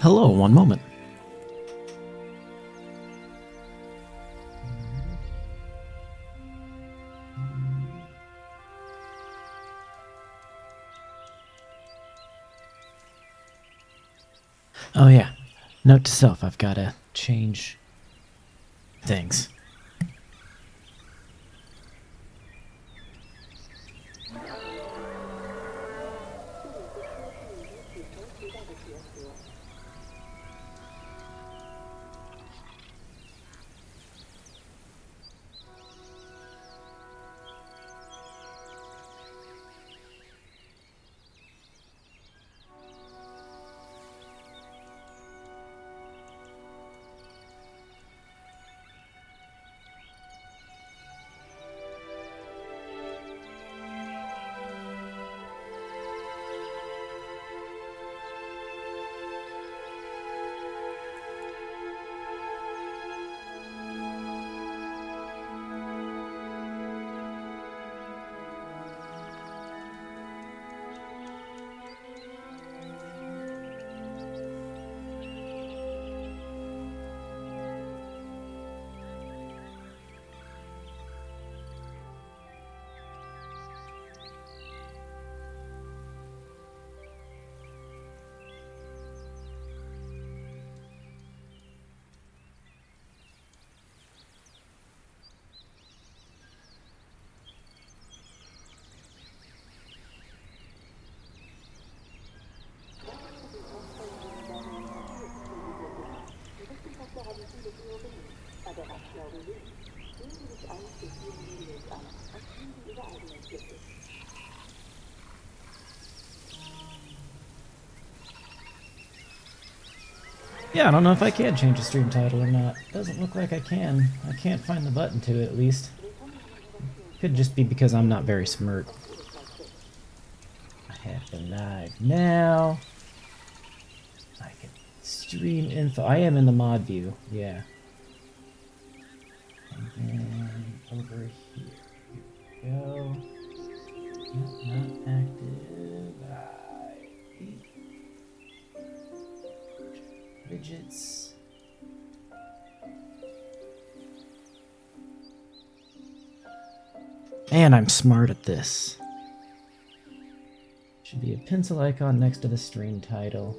Hello, one moment. Oh yeah, note to self, I've got to change things. Yeah, I don't know if I can change the stream title or not. Doesn't look like I can. I can't find the button to it, at least. Could just be because I'm not very smart. I have the live now. I can stream info. I am in the mod view, yeah. And then over here. Here we go. Yep, not active. Widgets. Man, I'm smart at this. Should be a pencil icon next to the stream title.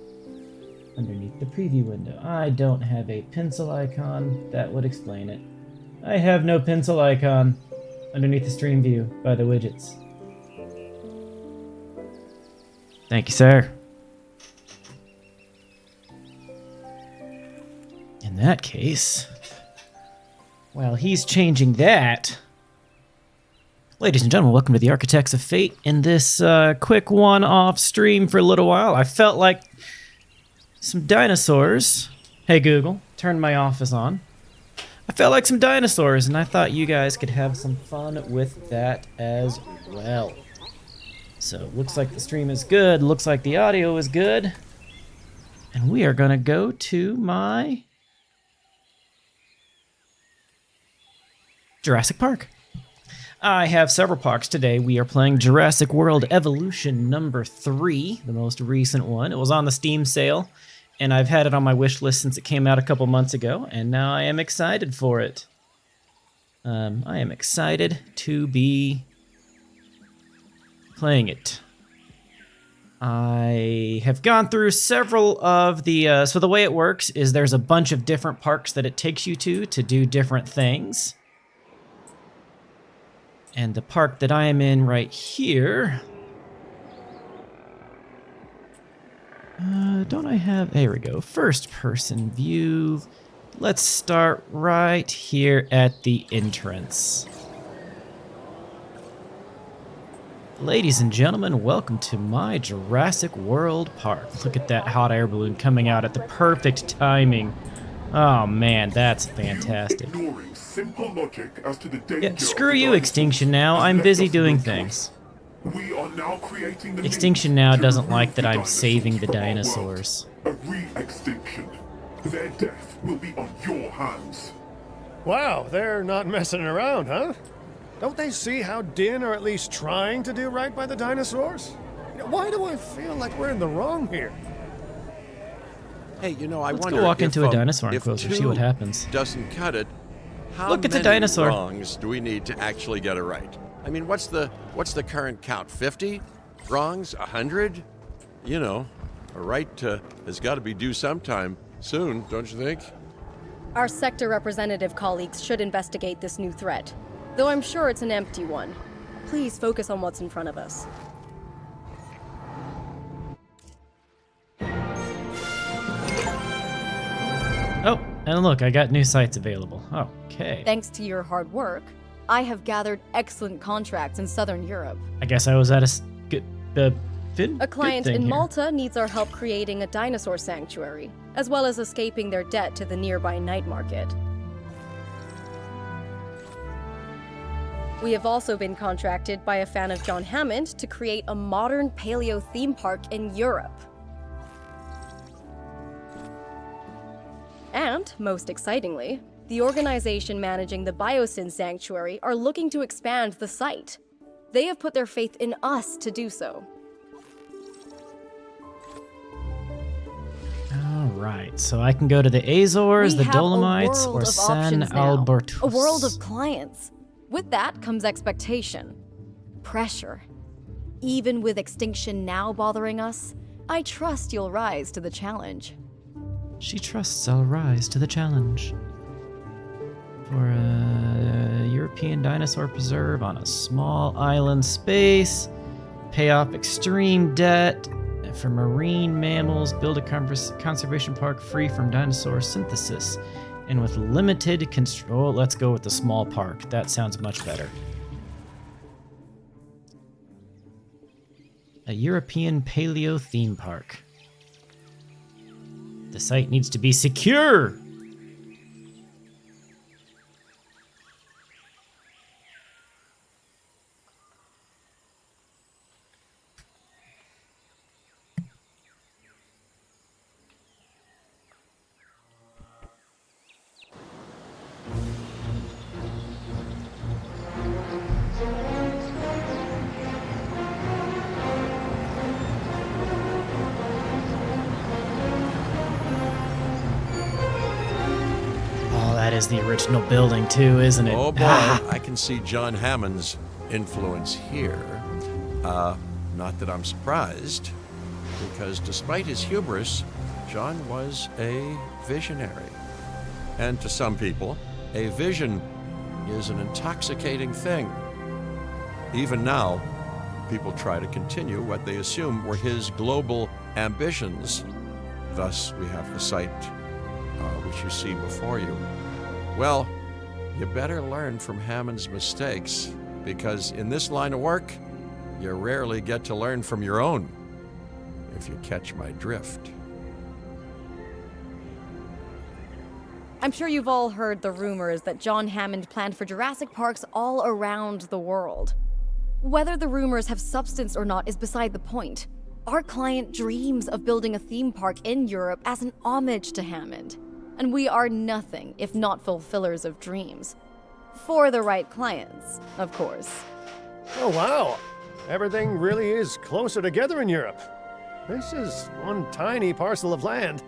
Underneath the preview window. I don't have a pencil icon. That would explain it. I have no pencil icon underneath the stream view by the widgets. Thank you, sir. In that case, while he's changing that, ladies and gentlemen, welcome to the Architects of Fate. In this quick one-off stream for a little while, I felt like some dinosaurs. Hey Google, turn my office on. I felt like some dinosaurs, and I thought you guys could have some fun with that as well. So, looks like the stream is good, looks like the audio is good. And we are going to go to my Jurassic Park. I have several parks today. We are playing Jurassic World Evolution number 3, the most recent one. It was on the Steam sale, and I've had it on my wish list since it came out a couple months ago, and now I am excited for it. I am excited to be playing it. I have gone through several of the... so the way it works is there's a bunch of different parks that it takes you to do different things. And the park that I am in right here... don't I have... There we go. First person view. Let's start right here at the entrance. Ladies and gentlemen, welcome to my Jurassic World Park. Look at that hot air balloon coming out at the perfect timing. Oh man, that's fantastic. Yeah, screw you, Extinction Now. I'm busy doing things. Extinction Now doesn't like that I'm saving the dinosaurs. A re-extinction. Their death will be on your hands. Wow, they're not messing around, huh? Don't they see how Din are at least trying to do right by the dinosaurs? Why do I feel like we're in the wrong here? Hey, you know, I Let's wonder go walk if, into a dinosaur if enclosure, see what two happens. doesn't cut it. How Look at the many dinosaur. wrongs do we need to actually get it right? I mean, what's the current count? 50 wrongs? 100? You know, a right has got to be due sometime soon, don't you think? Our sector representative colleagues should investigate this new threat, though I'm sure it's an empty one. Please focus on what's in front of us. Oh, and look, I got new sites available. Okay. Thanks to your hard work, I have gathered excellent contracts in Southern Europe. I guess I was at a client in Malta needs our help creating a dinosaur sanctuary, as well as escaping their debt to the nearby night market. We have also been contracted by a fan of John Hammond to create a modern paleo theme park in Europe. And, most excitingly, the organization managing the Biosyn Sanctuary are looking to expand the site. They have put their faith in us to do so. Alright, so I can go to the Azores, the Dolomites, or San Alberto. A world of clients. With that comes expectation. Pressure. Even with extinction now bothering us, I trust you'll rise to the challenge. She trusts I'll rise to the challenge. For a European dinosaur preserve on a small island space, pay off extreme debt. For marine mammals, build a conservation park free from dinosaur synthesis. And with limited control, let's go with the small park. That sounds much better. A European paleo theme park. The site needs to be secure. That is the original building too, isn't it? Oh boy, I can see John Hammond's influence here. Not that I'm surprised, because despite his hubris, John was a visionary. And to some people, a vision is an intoxicating thing. Even now, people try to continue what they assume were his global ambitions. Thus, we have the site which you see before you. Well, you better learn from Hammond's mistakes, because in this line of work, you rarely get to learn from your own, if you catch my drift. I'm sure you've all heard the rumors that John Hammond planned for Jurassic parks all around the world. Whether the rumors have substance or not is beside the point. Our client dreams of building a theme park in Europe as an homage to Hammond. And we are nothing if not fulfillers of dreams. For the right clients, of course. Oh, wow. Everything really is closer together in Europe. This is one tiny parcel of land.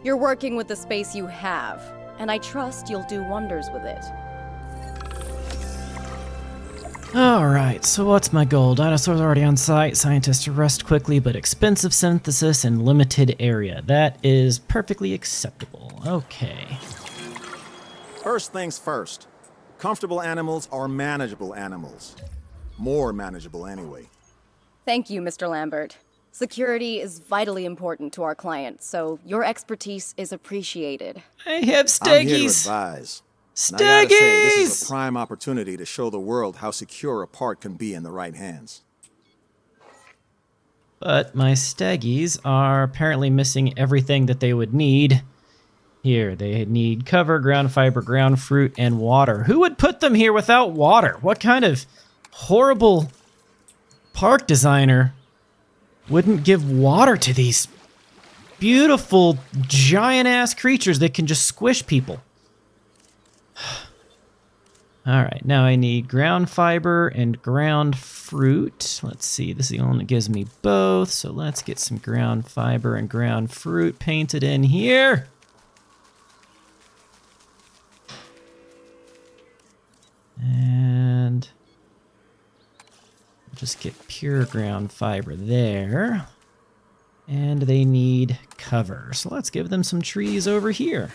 You're working with the space you have, and I trust you'll do wonders with it. Alright, so what's my goal? Dinosaurs already on site, scientists rest quickly, but expensive synthesis and limited area. That is perfectly acceptable. Okay. First things first. Comfortable animals are manageable animals. More manageable anyway. Thank you, Mr. Lambert. Security is vitally important to our clients, so your expertise is appreciated. I have I'm here to steggies! advise. And I gotta say, this is a Steggies! prime opportunity to show the world how secure a park can be in the right hands. But my steggies are apparently missing everything that they would need. Here, they need cover, ground fiber, ground fruit, and water. Who would put them here without water? What kind of horrible park designer wouldn't give water to these beautiful, giant-ass creatures that can just squish people? All right, now I need ground fiber and ground fruit. Let's see, this is the only one that gives me both, so let's get some ground fiber and ground fruit painted in here. And just get pure ground fiber there. And they need cover, so let's give them some trees over here.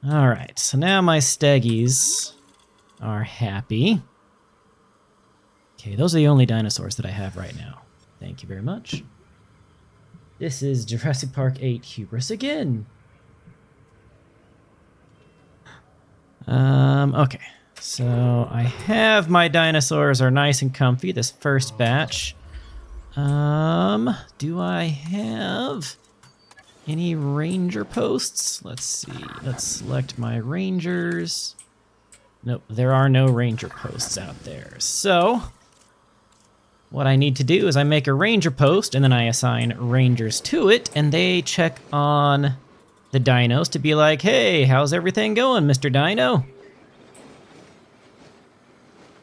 All right, so now my steggies are happy. Okay, those are the only dinosaurs that I have right now. Thank you very much. This is Jurassic Park 8 Hubris again. Okay, so I have my dinosaurs are nice and comfy, this first batch. Do I have any ranger posts? Let's see, let's select my rangers. Nope, there are no ranger posts out there. So, what I need to do is I make a ranger post and then I assign rangers to it and they check on the dinos to be like, hey, how's everything going, Mr. Dino?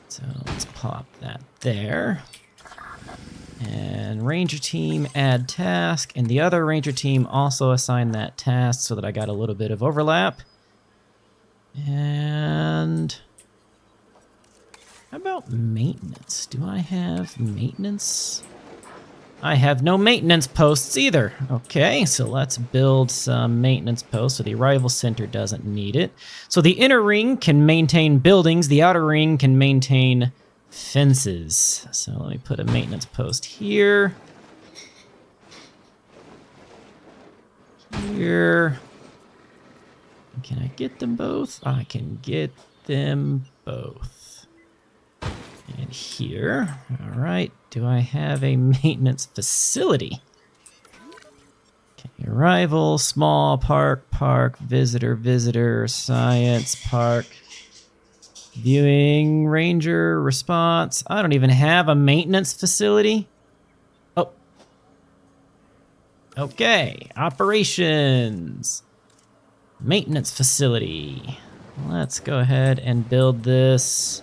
So let's pop that there. And ranger team add task, and the other ranger team also assign that task so that I got a little bit of overlap. And how about maintenance? Do I have maintenance? I have no maintenance posts either. Okay, so let's build some maintenance posts so the arrival center doesn't need it. So the inner ring can maintain buildings, the outer ring can maintain fences. So let me put a maintenance post here. Here. Can I get them both? I can get them both. And here. All right. Do I have a maintenance facility? Okay, arrival, small park, visitor, science, park. Viewing, ranger, response. I don't even have a maintenance facility. Oh. Okay, operations. Maintenance facility. Let's go ahead and build this.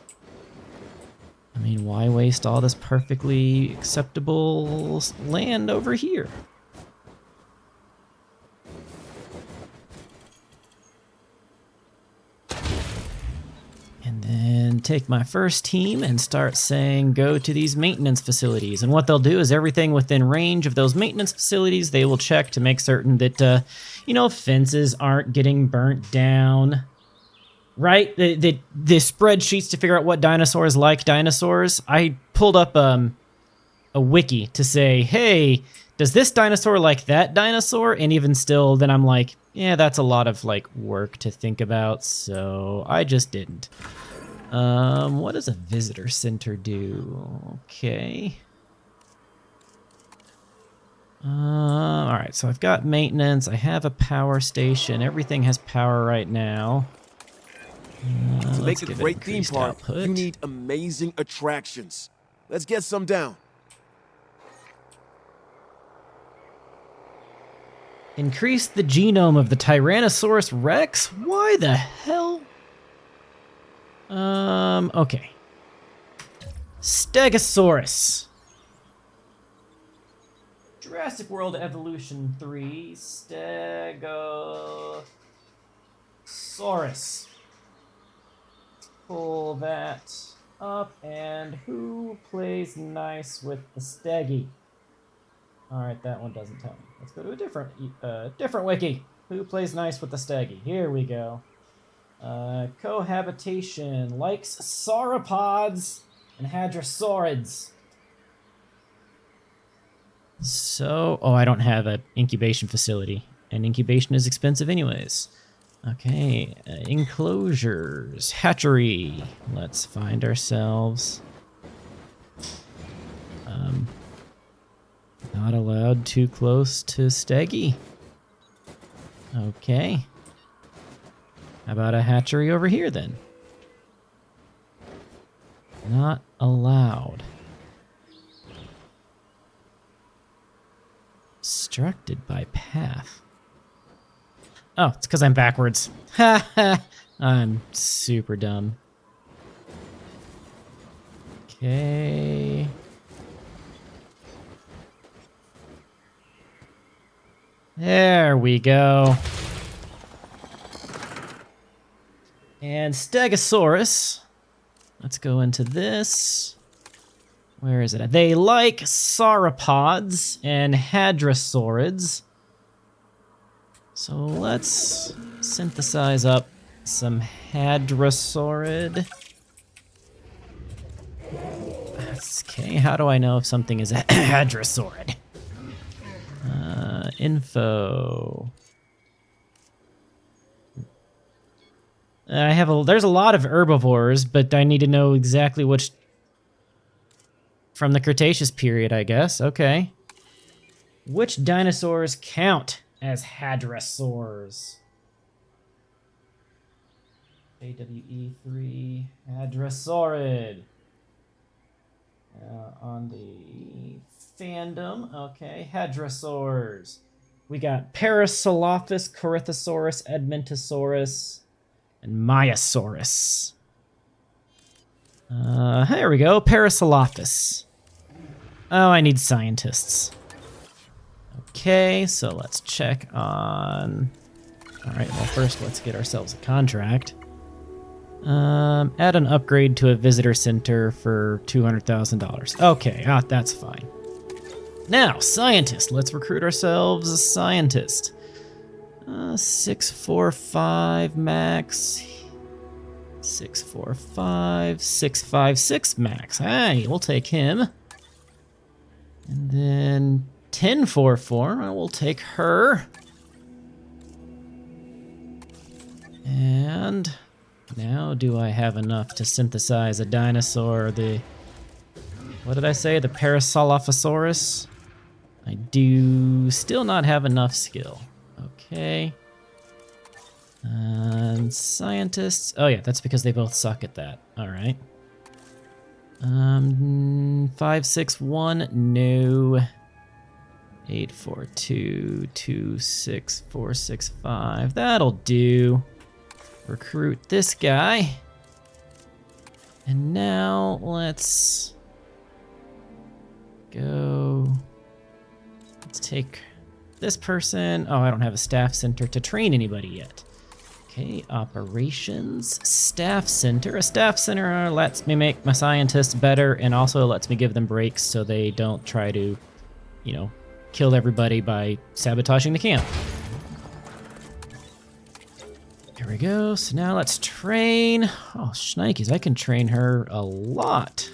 I mean, why waste all this perfectly acceptable land over here? And then take my first team and start saying, go to these maintenance facilities. And what they'll do is everything within range of those maintenance facilities, they will check to make certain that, you know, fences aren't getting burnt down. Right? The spreadsheets to figure out what dinosaurs like dinosaurs. I pulled up a wiki to say, hey, does this dinosaur like that dinosaur? And even still, then I'm like, yeah, that's a lot of like work to think about, so I just didn't. What does a visitor center do? Okay. All right, so I've got maintenance. I have a power station. Everything has power right now. To make a great theme park, you need amazing attractions. Let's get some down. Increase the genome of the Tyrannosaurus Rex? Why the hell? Okay. Stegosaurus. Jurassic World Evolution 3, Stegosaurus. Pull that up, and who plays nice with the Steggy? Alright, that one doesn't tell me. Let's go to a different wiki. Who plays nice with the Steggy? Here we go. Cohabitation. Likes sauropods and hadrosaurids. So, oh, I don't have an incubation facility. And incubation is expensive anyways. Okay, enclosures. Hatchery. Let's find ourselves... not allowed too close to Steggy. Okay. How about a hatchery over here then? Not allowed. Obstructed by path. Oh, it's because I'm backwards. Ha ha! I'm super dumb. Okay. There we go. And Stegosaurus. Let's go into this. Where is it? They like sauropods and hadrosaurids. So let's synthesize up some hadrosaurid. Okay, how do I know if something is a hadrosaurid? Info. There's a lot of herbivores, but I need to know exactly which from the Cretaceous period, I guess. Okay. Which dinosaurs count as hadrosaurs? AWE3 hadrosaurid. On the fandom, okay, hadrosaurs. We got Parasaurolophus, Corythosaurus, Edmontosaurus, and Maiasaurus. Here we go, Parasaurolophus. Oh, I need scientists. Okay, so let's check on... Alright, well first let's get ourselves a contract. Add an upgrade to a visitor center for $200,000. Okay, that's fine. Now, scientist. Let's recruit ourselves a scientist. 645 max. 645, 656 max. Hey, we'll take him. And then 1044, I will take her. And now, do I have enough to synthesize a dinosaur? What did I say? The Parasaurolophosaurus? I do still not have enough skill. Okay. Scientists. Oh yeah, that's because they both suck at that. All right. 561, no. 842, 26465. That'll do. Recruit this guy. And now let's go. Let's take this person. Oh, I don't have a staff center to train anybody yet. Okay, operations, staff center. A staff center lets me make my scientists better and also lets me give them breaks so they don't try to, you know, kill everybody by sabotaging the camp. There we go. So now let's train. Oh, shnikes, I can train her a lot.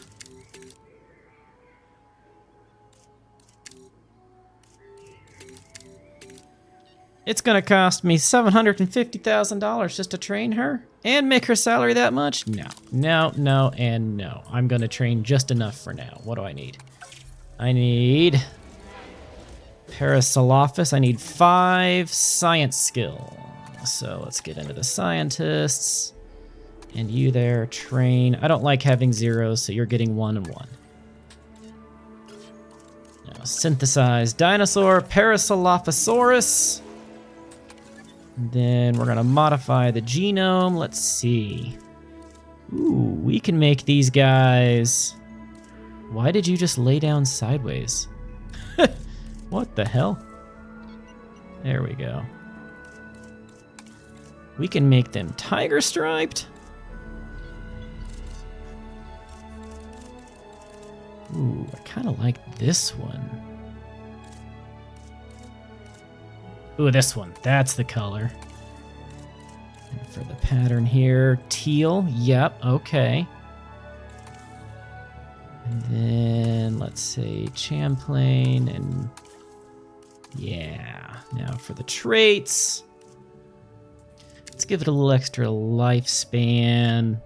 It's gonna cost me $750,000 just to train her and make her salary that much? No, no, no, and no. I'm gonna train just enough for now. What do I need? I need Parasaurolophus. I need 5 science skill. So let's get into the scientists. And you there, train. I don't like having zeros, so you're getting 1 and 1. Now, synthesize dinosaur, Parasaurolophosaurus. Then we're gonna modify the genome. Let's see. Ooh, we can make these guys. Why did you just lay down sideways? What the hell? There we go. We can make them tiger striped. Ooh, I kind of like this one. Ooh, this one. That's the color. And for the pattern here, teal. Yep, okay. And then let's say Champlain and yeah. Now for the traits. Let's give it a little extra lifespan.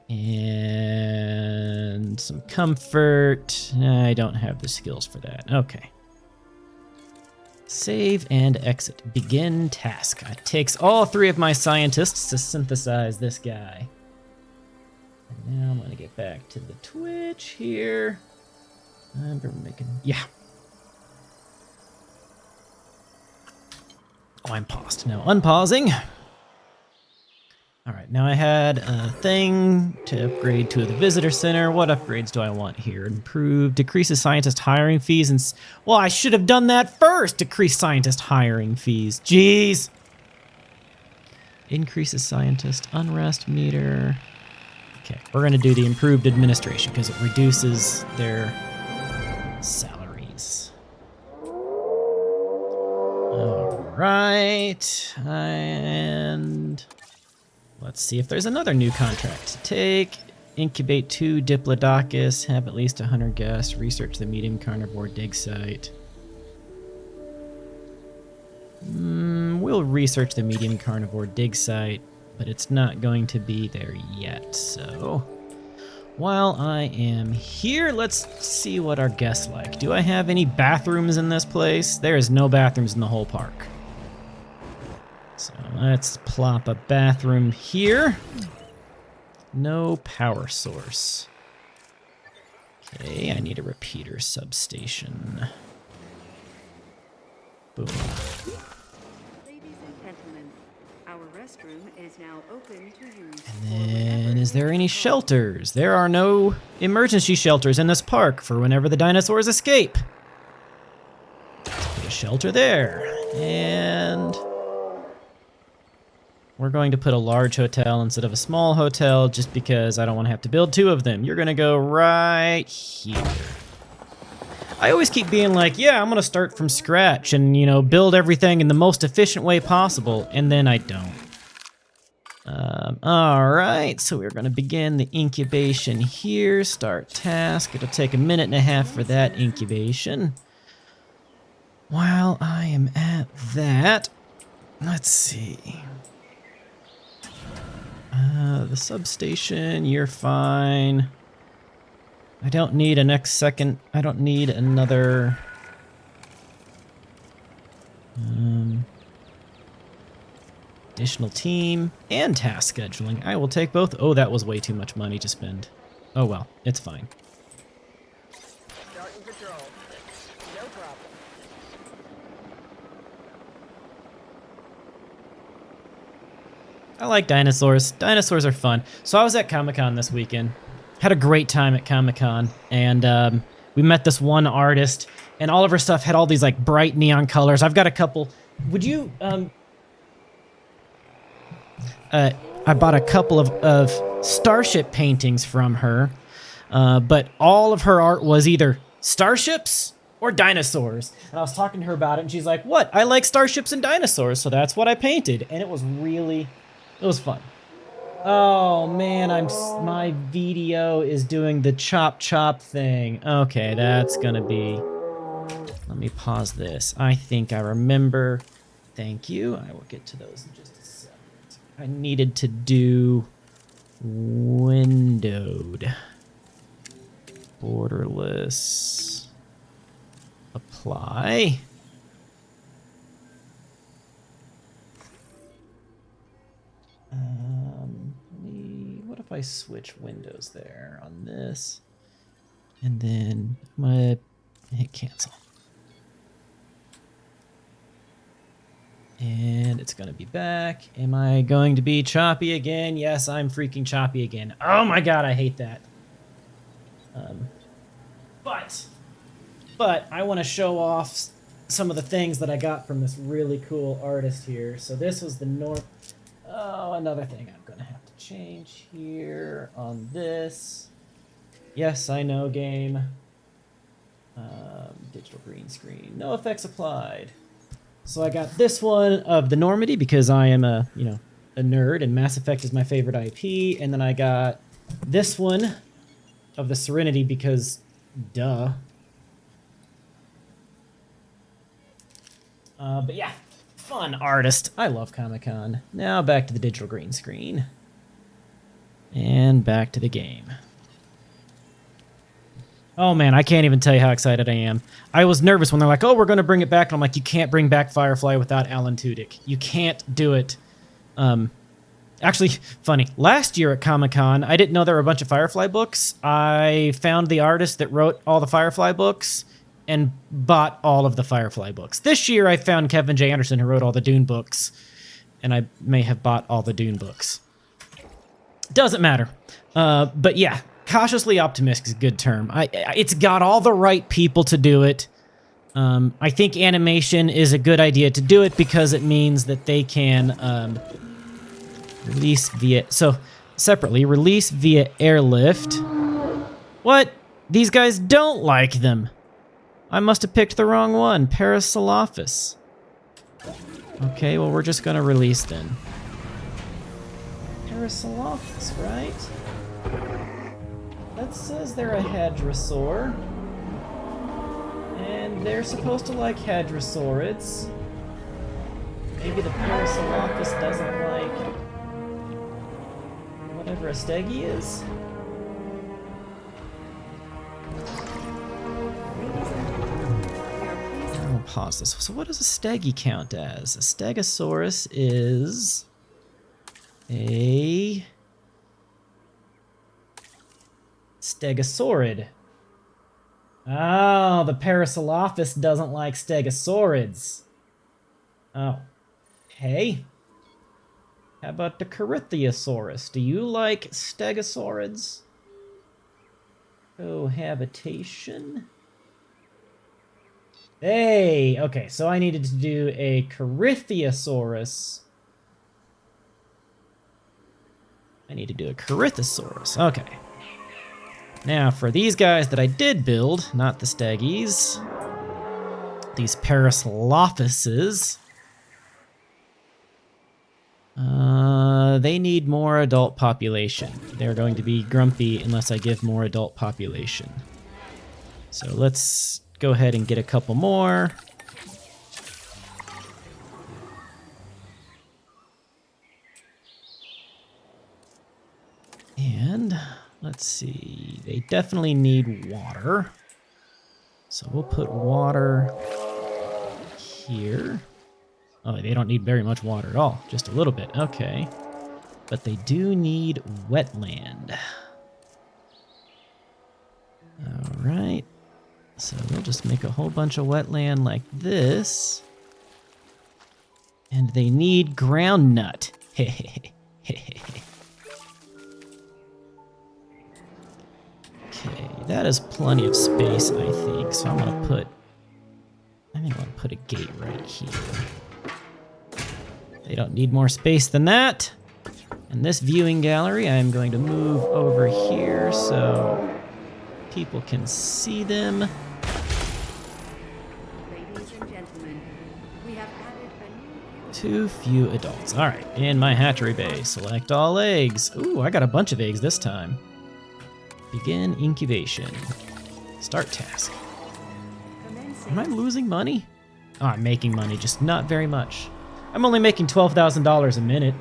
And some comfort. I don't have the skills for that. Okay. Save and exit. Begin task. It takes all 3 of my scientists to synthesize this guy. And now I'm going to get back to the Twitch here. Yeah. Oh, I'm paused. Now unpausing. All right, now I had a thing to upgrade to the visitor center. What upgrades do I want here? Improve, decreases scientist hiring fees, and well, I should have done that first. Decrease scientist hiring fees. Jeez. Increases scientist unrest meter. Okay, we're gonna do the improved administration because it reduces their salaries. All right, and let's see if there's another new contract to take. Incubate 2 Diplodocus, have at least 100 guests, research the medium carnivore dig site. We'll research the medium carnivore dig site, but it's not going to be there yet, so while I am here, let's see what our guests like. Do I have any bathrooms in this place? There is no bathrooms in the whole park. So let's plop a bathroom here. No power source. Okay, I need a repeater substation. Boom. Ladies and gentlemen, our restroom is now open to use. And then, is there any shelters? There are no emergency shelters in this park for whenever the dinosaurs escape. Let's put a shelter there. And we're going to put a large hotel instead of a small hotel just because I don't want to have to build 2 of them. You're going to go right here. I always keep being like, yeah, I'm going to start from scratch and, you know, build everything in the most efficient way possible, and then I don't. All right, so we're going to begin the incubation here. Start task. It'll take 1.5 minutes for that incubation. While I am at that, let's see. The substation, you're fine. I don't need a next second. I don't need another. Additional team and task scheduling. I will take both. Oh, that was way too much money to spend. Oh well, it's fine. Starting patrol. No problem. I like dinosaurs. Dinosaurs are fun. So I was at Comic-Con this weekend. Had a great time at Comic-Con, and we met this one artist, and all of her stuff had all these like bright neon colors. I've got a couple. Would you? I bought a couple of starship paintings from her, but all of her art was either starships or dinosaurs. And I was talking to her about it, and she's like, "What? I like starships and dinosaurs, so that's what I painted." And it was fun. Oh man, my video is doing the chop thing. Okay, that's gonna be. Let me pause this. I think I remember. Thank you. I will get to those in just a second. I needed to do windowed, borderless, apply. What if I switch windows there on this, and then I'm gonna hit cancel. And it's gonna be back. Am I going to be choppy again? Yes, I'm freaking choppy again. Oh my god, I hate that. But I want to show off some of the things that I got from this really cool artist here. So this was the Oh, another thing I'm gonna have to change here on this. Yes, I know, game. Digital green screen. No effects applied. So I got this one of the Normandy because I am a nerd and Mass Effect is my favorite IP, and then I got this one of the Serenity because duh. But yeah, fun artist. I love Comic-Con. Now back to the digital green screen. And back to the game. Oh man, I can't even tell you how excited I am. I was nervous when they're like, oh, we're going to bring it back. And I'm like, you can't bring back Firefly without Alan Tudyk. You can't do it. Actually, funny. Last year at Comic-Con, I didn't know there were a bunch of Firefly books. I found the artist that wrote all the Firefly books and bought all of the Firefly books. This year, I found Kevin J. Anderson, who wrote all the Dune books, and I may have bought all the Dune books. Doesn't matter. But yeah, cautiously optimistic is a good term. It's got all the right people to do it. I think animation is a good idea to do it because it means that they can release via... So, separately, release via airlift. What? These guys don't like them. I must have picked the wrong one. Parasaurolophus. Okay, well, we're just gonna release then. Parasaurolophus, right? That says they're a hadrosaur. And they're supposed to like hadrosaurids. Maybe the Parasaurolophus doesn't like whatever a stegi is. I'll pause this. So what does a stegi count as? A stegosaurus is a stegosaurid. Oh, the Parasaurolophus doesn't like stegosaurids. Oh. Hey. How about the Corythiosaurus? Do you like stegosaurids? Cohabitation. Hey! Okay, so I needed to do a Corythiosaurus. I need to do a Corythosaurus. Okay. Now, for these guys that I did build, not the steggies, these Parasaurolophuses, they need more adult population. They're going to be grumpy unless I give more adult population. So let's go ahead and get a couple more. And let's see, they definitely need water. So we'll put water here. Oh, they don't need very much water at all, just a little bit, okay. But they do need wetland. All right, so we'll just make a whole bunch of wetland like this. And they need ground nut. Okay, that is plenty of space, I think. So I'm gonna put a gate right here. They don't need more space than that. And this viewing gallery, I'm going to move over here so people can see them. Ladies and gentlemen, we have added a new... Too few adults. All right, in my hatchery bay, select all eggs. Ooh, I got a bunch of eggs this time. Begin incubation. Start task. Am I losing money? Oh, I'm making money, just not very much. I'm only making $12,000 a minute.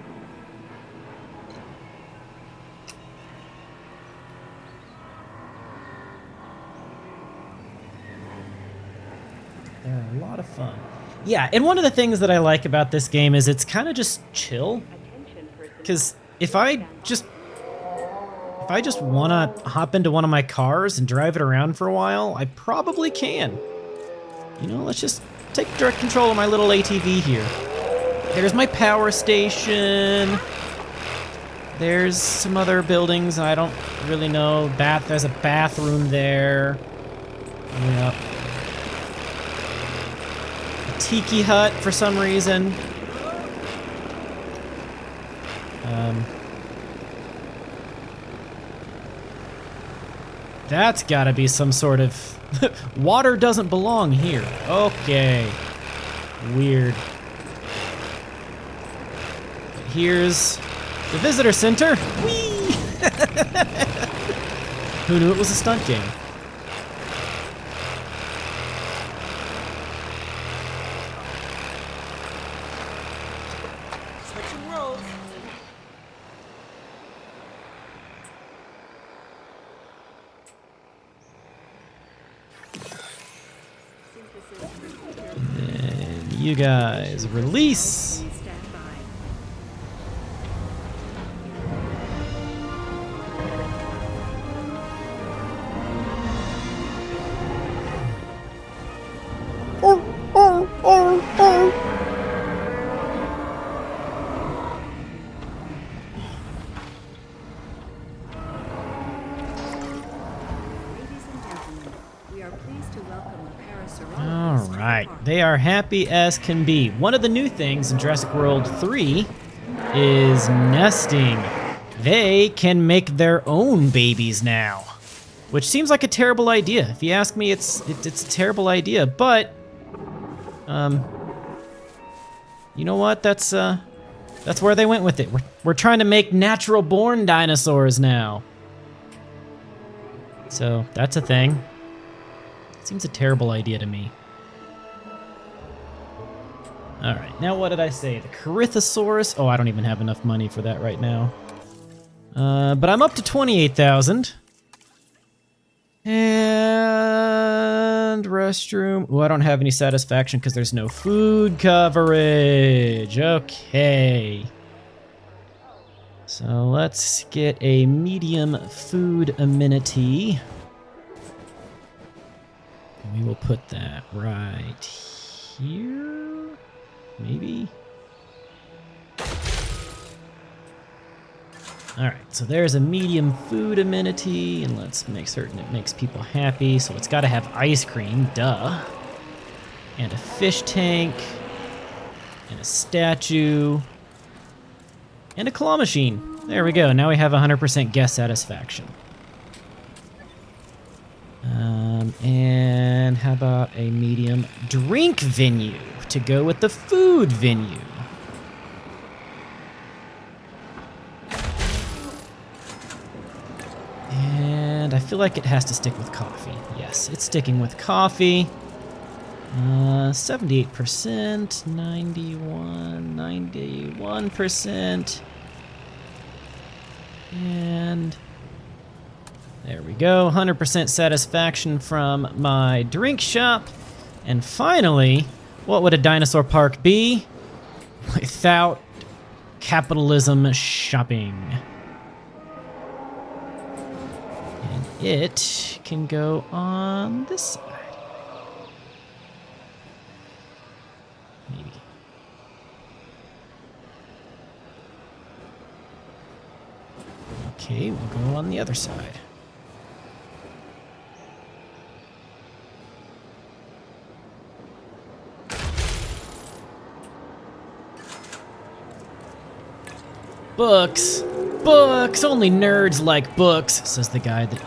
They're a lot of fun. Yeah, and one of the things that I like about this game is it's kind of just chill. Because if I just want to hop into one of my cars and drive it around for a while, I probably can. You know, let's just take direct control of my little ATV here. There's my power station. There's some other buildings I don't really know. There's a bathroom there. Yep. A tiki hut for some reason. That's gotta be some sort of... Water doesn't belong here. Okay. Weird. Here's the visitor center. Whee! Who knew it was a stunt game? Switching roles. And you guys release. All right, they are happy as can be. One of the new things in Jurassic World 3 is nesting. They can make their own babies now, which seems like a terrible idea. If you ask me, it's a terrible idea, but you know what? That's where they went with it. We're trying to make natural-born dinosaurs now. So that's a thing. Seems a terrible idea to me. All right, now what did I say? The Corythosaurus. Oh, I don't even have enough money for that right now. But I'm up to 28,000. And restroom. Oh, I don't have any satisfaction because there's no food coverage. Okay. So let's get a medium food amenity. And we will put that right here. Maybe. All right, so there's a medium food amenity, and let's make certain it makes people happy. So it's got to have ice cream, duh. And a fish tank, and a statue, and a claw machine. There we go, now we have 100% guest satisfaction. And how about a medium drink venue to go with the food venue? And I feel like it has to stick with coffee. Yes, it's sticking with coffee. 78%, 91%. And there we go, 100% satisfaction from my drink shop. And finally, what would a dinosaur park be without capitalism shopping? And it can go on this side. Maybe. Okay, we'll go on the other side. Books! Books! Only nerds like books, says the guy that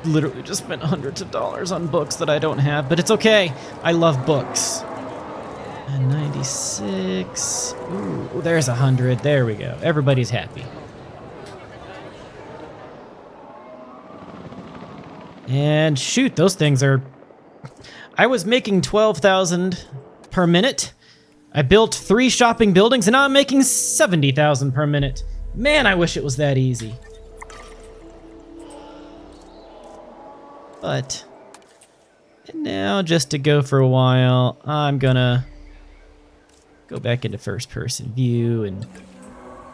literally just spent hundreds of dollars on books that I don't have, but it's okay. I love books. And 96. Ooh, there's 100. There we go. Everybody's happy. And shoot, those things are... I was making 12,000 per minute. I built 3 shopping buildings, and now I'm making 70,000 per minute. Man, I wish it was that easy. But now, just to go for a while, I'm gonna go back into first-person view, and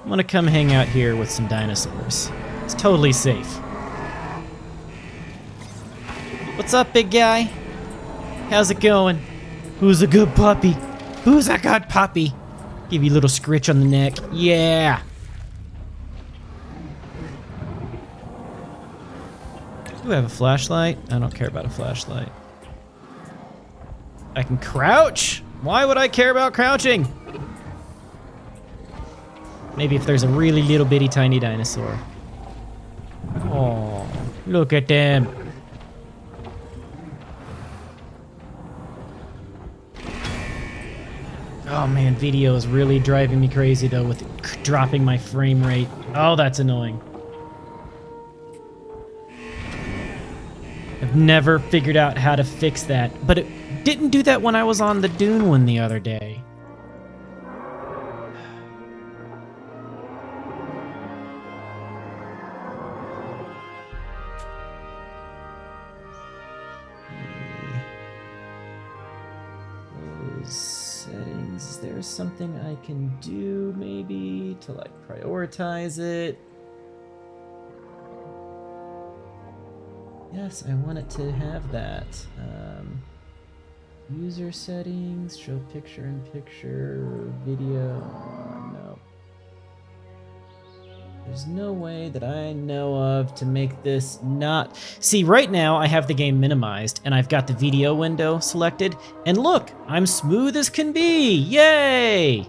I'm gonna come hang out here with some dinosaurs. It's totally safe. What's up, big guy? How's it going? Who's a good puppy? Who's a good puppy? Give you a little scritch on the neck. Yeah. Do I have a flashlight? I don't care about a flashlight. I can crouch? Why would I care about crouching? Maybe if there's a really little bitty tiny dinosaur. Oh, look at them. Oh man, video is really driving me crazy though with dropping my frame rate. Oh, that's annoying. I've never figured out how to fix that, but it didn't do that when I was on the Dune one the other day. Those settings, is there something I can do maybe to like prioritize it? Yes, I want it to have that. User settings, show picture-in-picture, video, no. There's no way that I know of to make this not... See, right now I have the game minimized and I've got the video window selected. And look, I'm smooth as can be. Yay!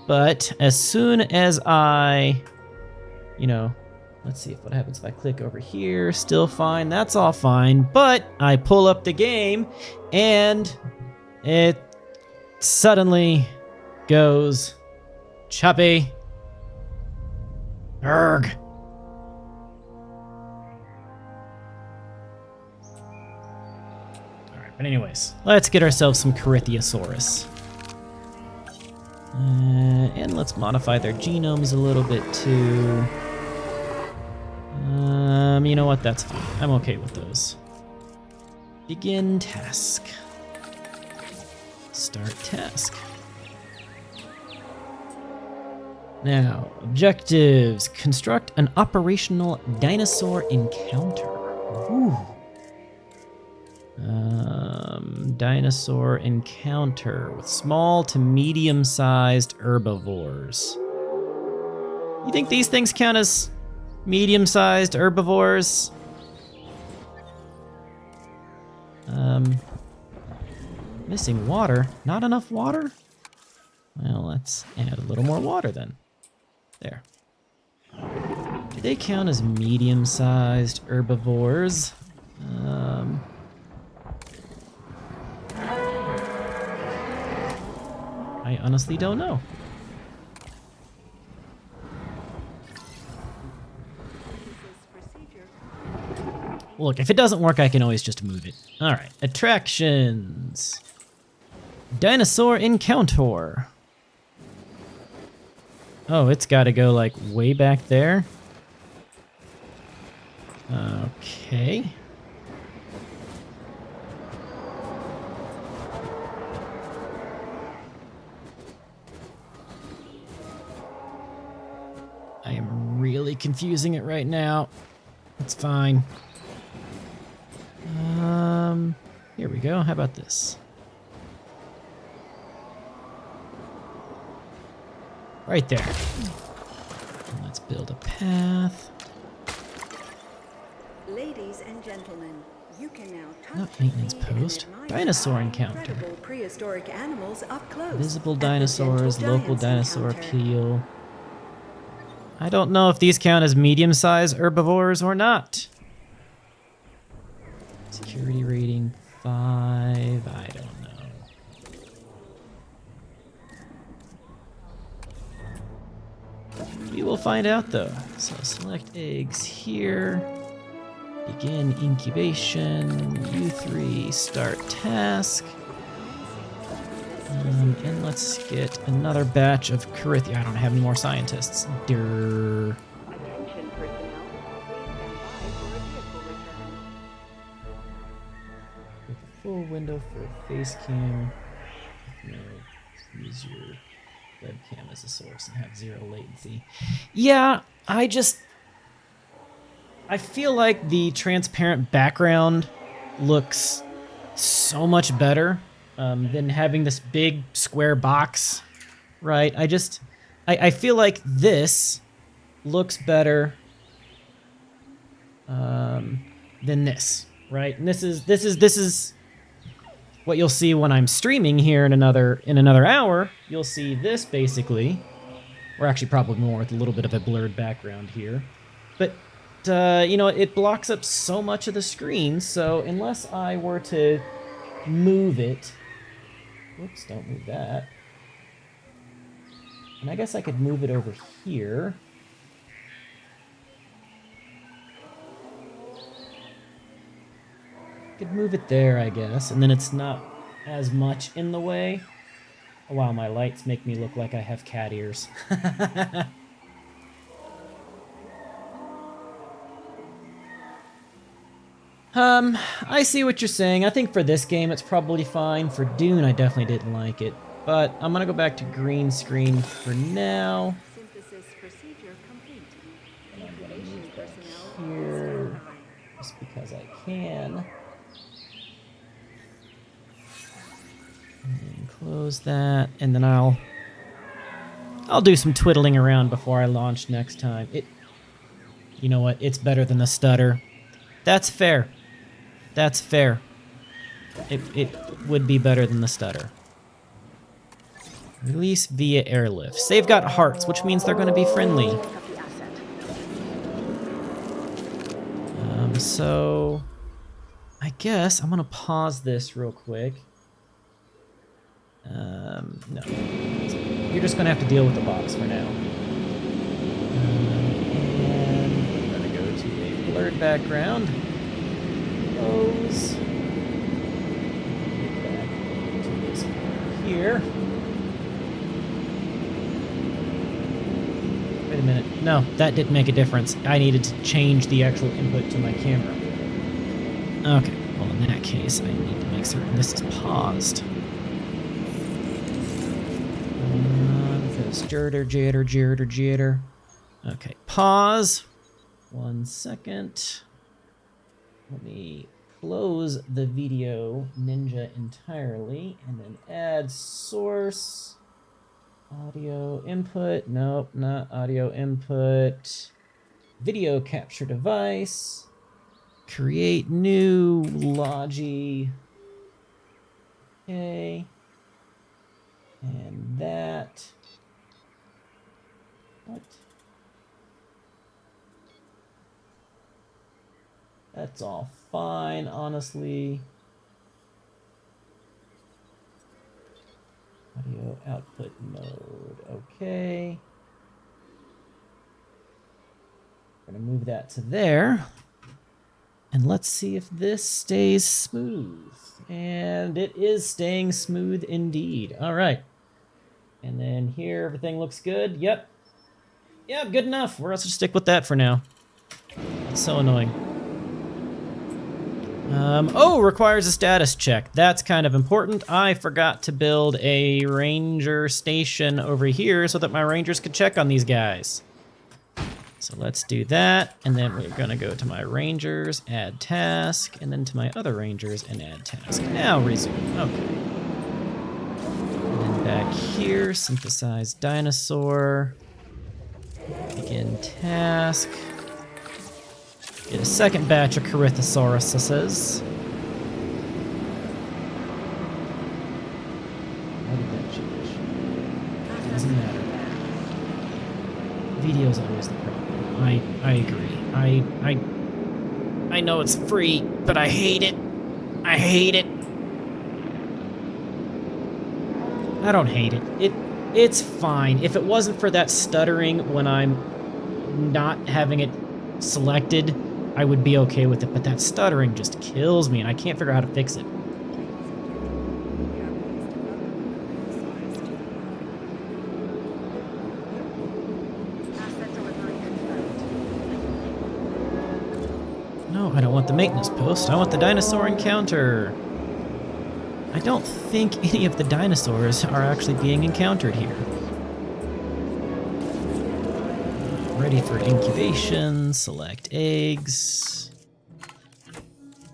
But as soon as I, you know, let's see what happens if I click over here. Still fine. That's all fine. But I pull up the game and it suddenly goes choppy. Urgh. Alright, but anyways, let's get ourselves some Corythiosaurus. And let's modify their genomes a little bit too. You know what? That's fine. I'm okay with those. Begin task. Start task. Now, objectives. Construct an operational dinosaur encounter. Ooh. Dinosaur encounter with small to medium-sized herbivores. You think these things count as medium-sized herbivores? Missing water. Not enough water? Well, let's add a little more water then. There. Do they count as medium-sized herbivores? I honestly don't know. Look, if it doesn't work, I can always just move it. All right, attractions. Dinosaur encounter. Oh, it's got to go like way back there. Okay. I am really confusing it right now. It's fine. Here we go. How about this? Right there. Let's build a path. Ladies and gentlemen, you can now touch Not maintenance see and post. admire Dinosaur our encounter. incredible prehistoric animals up close. Visible at the dinosaurs, Gentle local Giants dinosaur encounter. appeal. I don't know if these count as medium-sized herbivores or not. Security rating 5. I don't know. We will find out though. So select eggs here. Begin incubation. U3 start task. And let's get another batch of Corythia. I don't have any more scientists. Durr. Attention personnel, please stand by for a vehicle return. With a full window for a face cam. No, use your webcam as a source and have 0 latency. Yeah, I feel like the transparent background looks so much better than having this big square box, right? I feel like this looks better than this, right? And this is what you'll see when I'm streaming here in another hour. You'll see this basically, or actually probably more with a little bit of a blurred background here, but you know, it blocks up so much of the screen. So unless I were to move it, whoops, don't move that. And I guess I could move it over here. Could move it there, I guess, and then it's not as much in the way. Oh, wow, my lights make me look like I have cat ears. I see what you're saying. I think for this game it's probably fine. For Dune, I definitely didn't like it. But I'm gonna go back to green screen for now. Synthesis procedure complete. And I'm gonna Incubation move back personnel, here, stand by. just because I can. And close that, and then I'll I'll do some twiddling around before I launch next time. You know what? It's better than the stutter. That's fair. That's fair. It would be better than the stutter. Release via airlift. They've got hearts, which means they're going to be friendly. So I guess I'm going to pause this real quick. No. You're just going to have to deal with the box for now. And we're going to go to a blurred background. Close. Get back to this corner here. Wait a minute. No, that didn't make a difference. I needed to change the actual input to my camera. Okay, well in that case, I need to make certain this is paused. Jitter. Okay, pause. 1 second. Let me close the video ninja entirely and then add source. Audio input. Nope, not audio input. Video capture device. Create new Logi. Okay. And that. What? That's all fine, honestly. Audio output mode. Okay. We're gonna move that to there. And let's see if this stays smooth. And it is staying smooth indeed. All right. And then here, everything looks good. Yep. Yeah, good enough. We're also stick with that for now. It's so annoying. Oh, requires a status check. That's kind of important. I forgot to build a ranger station over here so that my rangers could check on these guys. So let's do that, and then we're gonna go to my rangers, add task, and then to my other rangers and add task. Now resume, okay. And then back here, synthesize dinosaur, begin task. Get a second batch of Corythosauruses. How did that change? Doesn't matter. Video's always the problem. I agree. I know it's free, but I hate it. I hate it. I don't hate it. It's fine. If it wasn't for that stuttering when I'm not having it selected, I would be okay with it, but that stuttering just kills me and I can't figure out how to fix it. No, I don't want the maintenance post. I want the dinosaur encounter. I don't think any of the dinosaurs are actually being encountered here. Ready for incubation, select eggs,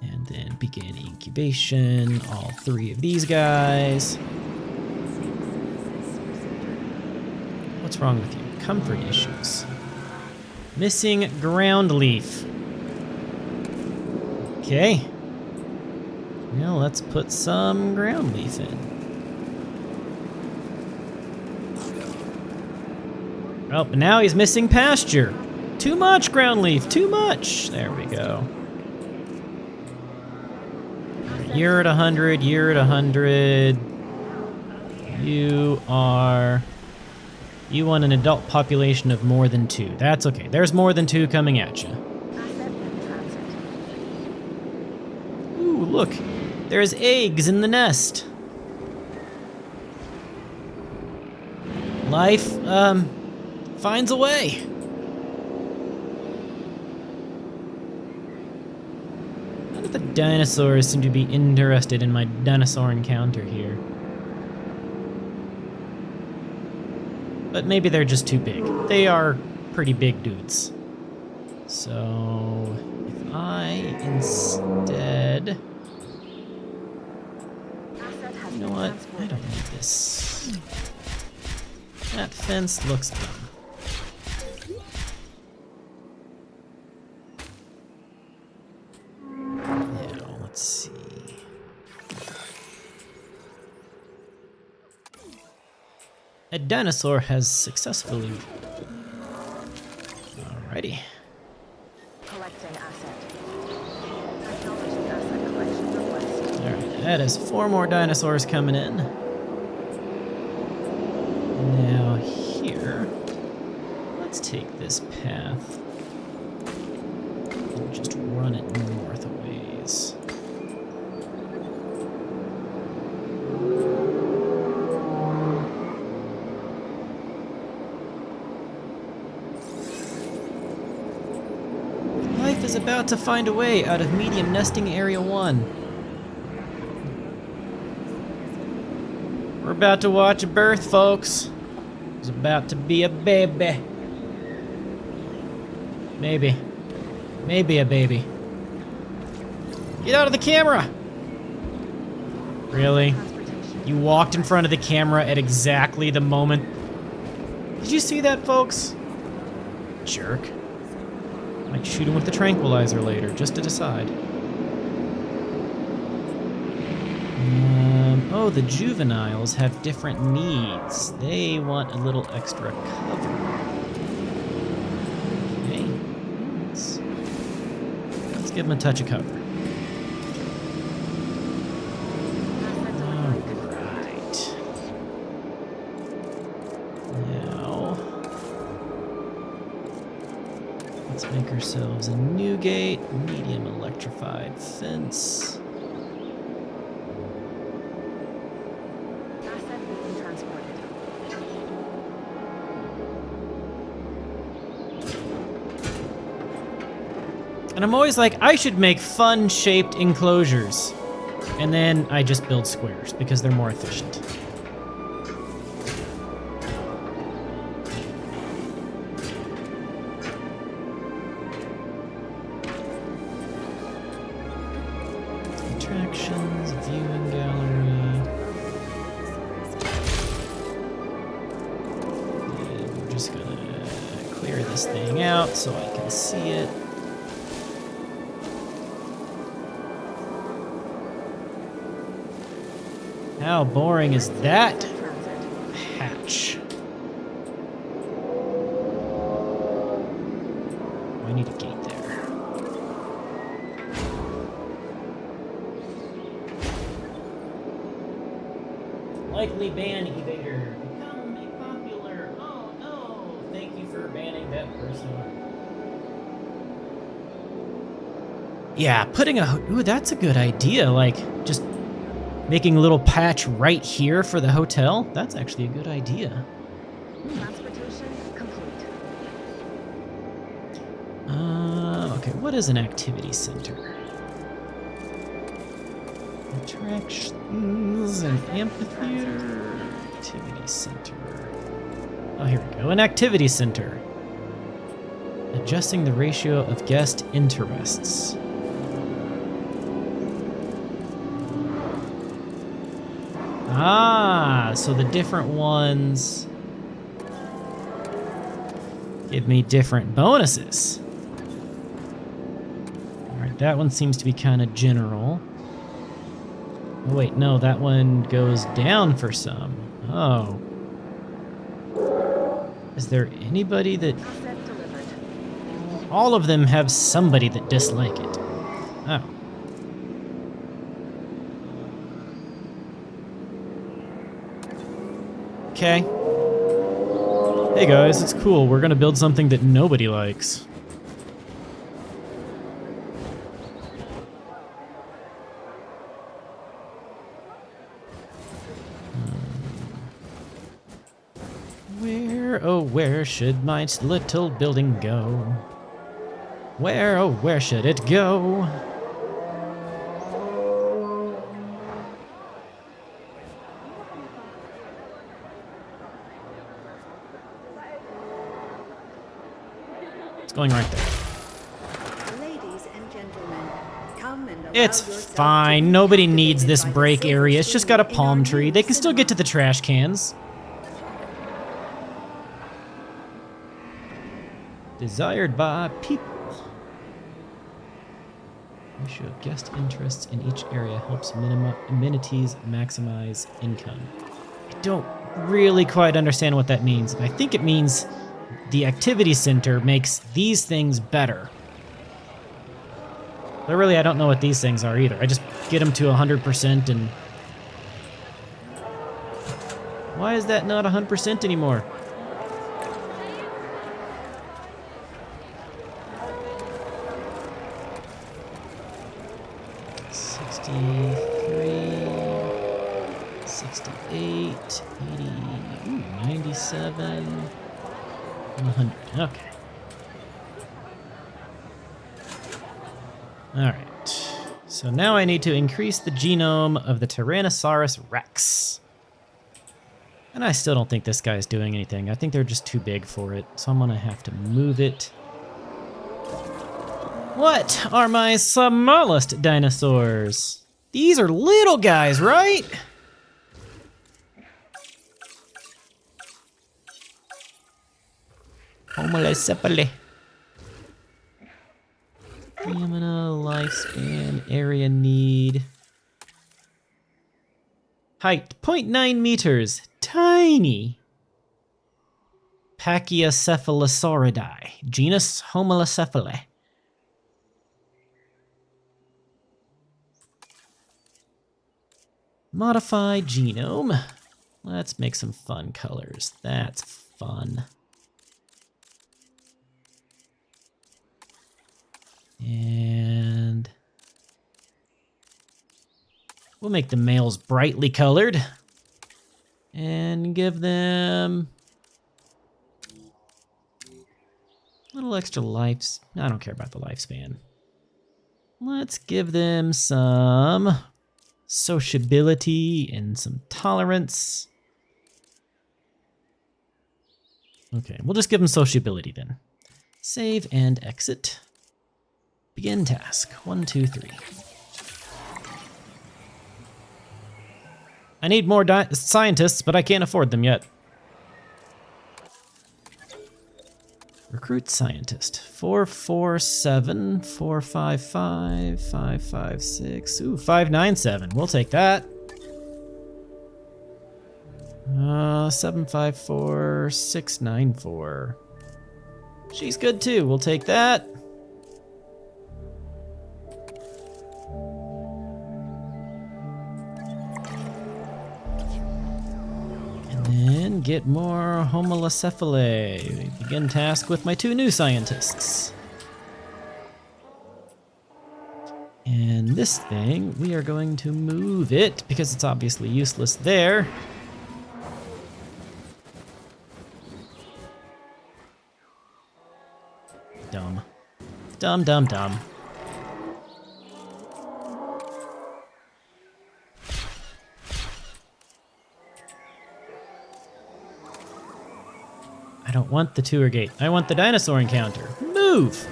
and then begin incubation, all 3 of these guys. What's wrong with you? Comfort issues. Missing ground leaf. Okay. Well, let's put some ground leaf in. Oh, but now he's missing pasture. Too much ground leaf, too much. There we go. You're at 100, you're at 100. You want an adult population of more than 2. That's okay. There's more than 2 coming at you. Ooh, look. There's eggs in the nest. Life, finds a way. None of the dinosaurs seem to be interested in my dinosaur encounter here. But maybe they're just too big. They are pretty big dudes. So, if I instead... You know what? I don't need this. That fence looks dumb. Now, let's see. A dinosaur has successfully... Alrighty. Collecting asset. Technology asset collection request. Alright, that is 4 more dinosaurs coming in. Now here, let's take this path and just run it north a ways. Life is about to find a way out of medium nesting area 1. We're about to watch a birth, folks. There's about to be a baby. Maybe. Maybe a baby. Get out of the camera! Really? You walked in front of the camera at exactly the moment. Did you see that, folks? Jerk. Might shoot him with the tranquilizer later, just to decide. Oh, the juveniles have different needs. They want a little extra cover. Okay. Let's give them a touch of cover. Alright. Now, let's make ourselves a new gate, medium electrified fence. And I'm always like, I should make fun-shaped enclosures. And then I just build squares, because they're more efficient. Attractions, viewing gallery. And we're just gonna clear this thing out so I can see it. How boring is that hatch? I need a gate there. Likely ban evader. Become a popular. Oh no! Thank you for banning that person. Yeah, putting a. Ooh, that's a good idea. Like, just making a little patch right here for the hotel? That's actually a good idea. Transportation complete. Okay, what is an activity center? Attractions and amphitheater. Activity center. Oh, here we go. An activity center. Adjusting the ratio of guest interests. Ah, so the different ones give me different bonuses. Alright, that one seems to be kind of general. Oh wait, no, that one goes down for some. Oh. Is there anybody that... All of them have somebody that dislike it. Oh. Okay. Hey guys, it's cool. We're gonna build something that nobody likes. Where, oh where should my little building go? Where, oh where should it go? It's going right there. Ladies and gentlemen, come and allow It's yourself fine. to be Nobody needs captivated this by the break silver area. It's just got a screen in palm our tree. new They can still get to the cinema. trash cans. Desired by people. Ratio of guest interests in each area helps amenities maximize income. I don't really quite understand what that means. I think it means the activity center makes these things better. But really, I don't know what these things are either. I just get them to 100% and... Why is that not 100% anymore? $63, 68, 80, 97, and 100. Okay. All right. So now I need to increase the genome of the Tyrannosaurus Rex. And I still don't think this guy's doing anything. I think they're just too big for it. So I'm gonna have to move it. What are my smallest dinosaurs? These are little guys, right? Homolocephale. Stamina, lifespan, area need. Height, 0.9 meters. Tiny. Pachycephalosauridae. Genus Homolocephale. Modify genome. Let's make some fun colors. That's fun. And we'll make the males brightly colored and give them a little extra lives. I don't care about the lifespan. Let's give them some sociability and some tolerance. Okay, we'll just give them sociability then. Save and exit. Begin task. 1, 2, 3. I need more scientists, but I can't afford them yet. Recruit scientist. 447, 455, 556. Ooh, 597. We'll take that. 754, 694. She's good too. We'll take that. And get more Homolocephale. Begin task with my 2 new scientists. And this thing, we are going to move it because it's obviously useless there. Dumb. Dumb, dumb, dumb. I don't want the tour gate. I want the dinosaur encounter. Move!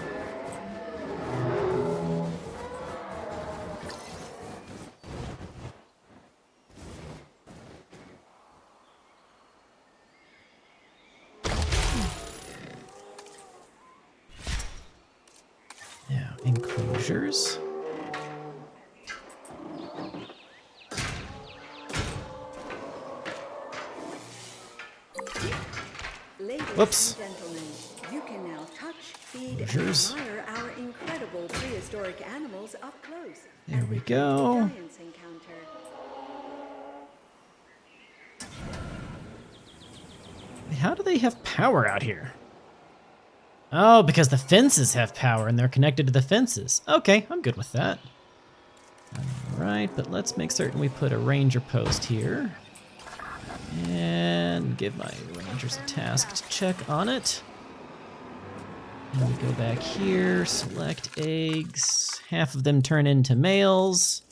Now, enclosures. Whoops. Gentlemen, you can now touch, feed, Closures. and admire our incredible prehistoric animals up close. There we go. Giants encounter. How do they have power out here? Oh, because the fences have power and they're connected to the fences. Okay, I'm good with that. Alright, but let's make certain we put a ranger post here. And give my rangers a task to check on it. And we go back here, select eggs. Half of them turn into males.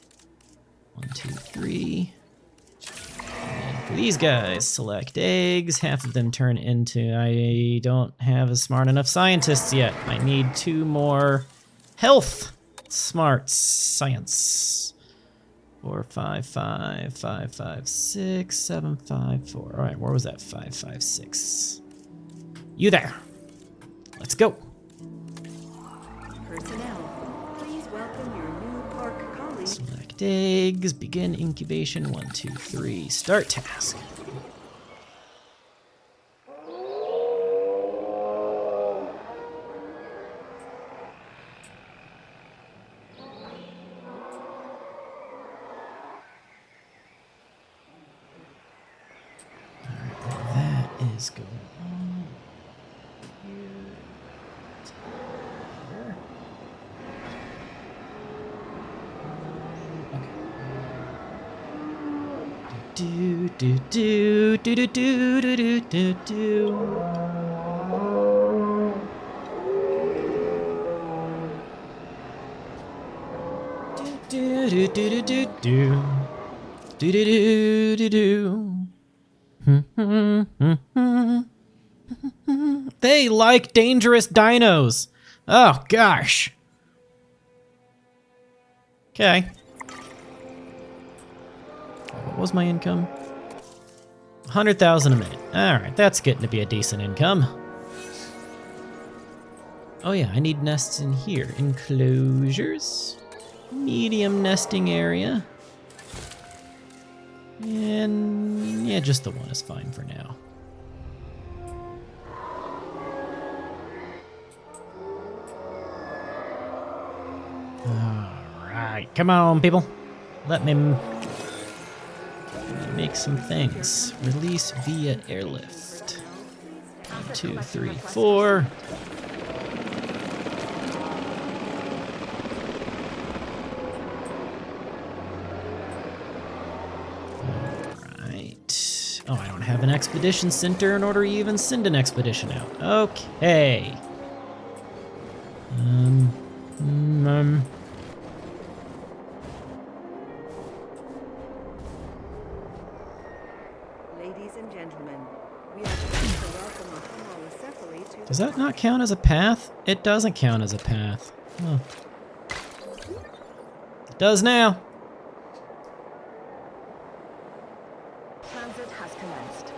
1, 2, 3. And for these guys, select eggs. Half of them turn into... I don't have a smart enough scientists yet. I need 2 more health smarts science. 4, 5, 5, 5, 5, 6, 7, 5, 4. All right, where was that? 5, 5, 6. You there. Let's go. Personnel, please welcome your new park colleague. Select eggs, begin incubation, 1, 2, 3, start task. Is going on here. Okay. Do do do do do do do do do. Do do do do do do do do do do. They like dangerous dinos. Oh gosh. Okay. What was my income? 100,000 a minute. All right, that's getting to be a decent income. Oh yeah, I need nests in here. Enclosures. Medium nesting area. And yeah, just the one is fine for now. Alright, come on, people. Let me make some things. Release via airlift. 1, 2, 3, 4. Oh, I don't have an expedition center in order to even send an expedition out. Okay. Ladies and gentlemen, we are pleased to welcome the Homocephaly to Does that not count as a path? It doesn't count as a path. Oh. It does now. Transit has commenced.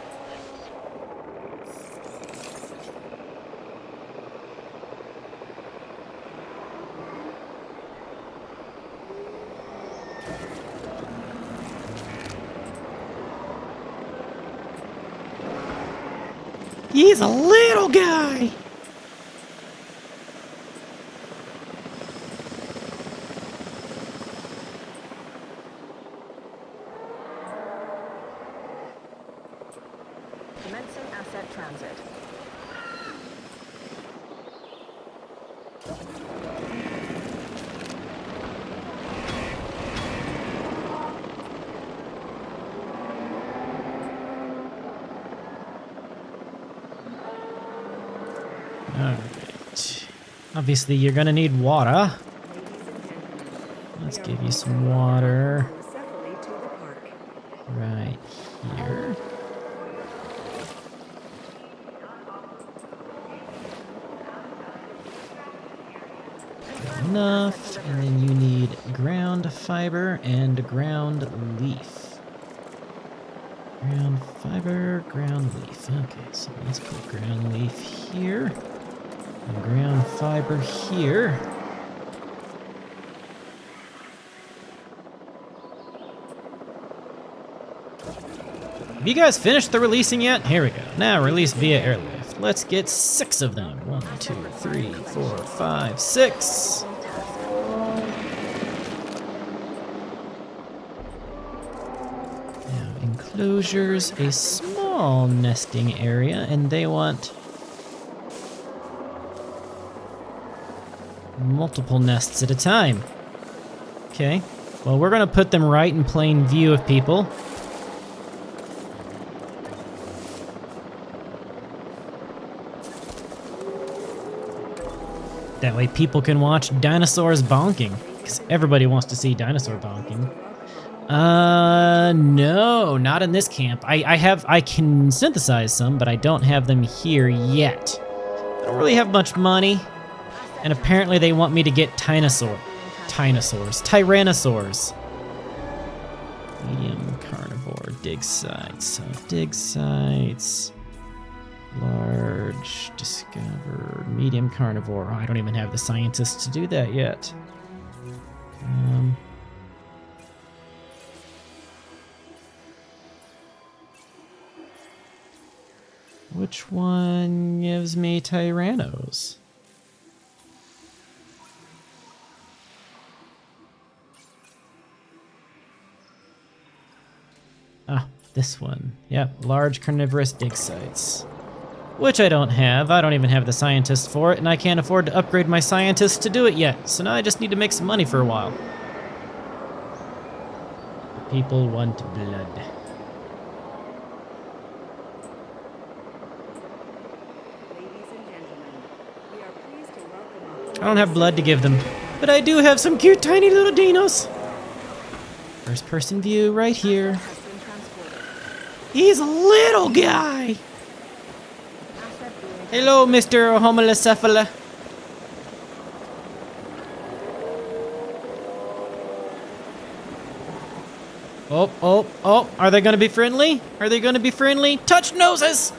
He's a little guy. Commencing asset transit. Alright. Obviously, you're gonna need water. Let's give you some water. Homocephaly to the park. Right here. Enough. And then you need ground fiber and ground leaf. Ground fiber, ground leaf. Okay, so let's put ground leaf here. And ground fiber here. Have you guys finished the releasing yet? Here we go. Now release via airlift. Let's get 6 of them. 1, 2, 3, 4, 5, 6. Now enclosures, a small nesting area, and they want multiple nests at a time. Okay. Well, we're gonna put them right in plain view of people. That way people can watch dinosaurs bonking, because everybody wants to see dinosaur bonking. No, not in this camp. I can synthesize some, but I don't have them here yet. I don't really have much money, and apparently they want me to get tyrannosaurs. Medium carnivore, dig sites. So dig sites. Large, discovered, medium carnivore. Oh, I don't even have the scientists to do that yet. Which one gives me Tyrannos? Ah, this one. Yep, large carnivorous dig sites. Which I don't have. I don't even have the scientists for it, and I can't afford to upgrade my scientists to do it yet. So now I just need to make some money for a while. People want blood. I don't have blood to give them, but I do have some cute tiny little dinos. First person view right here. He's a little guy. Hello, Mr. Homolocephala. Oh, are they gonna be friendly? Are they gonna be friendly? Touch noses!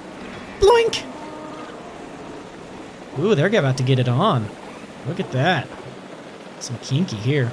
Bloink! Ooh, they're about to get it on. Look at that. Some kinky here.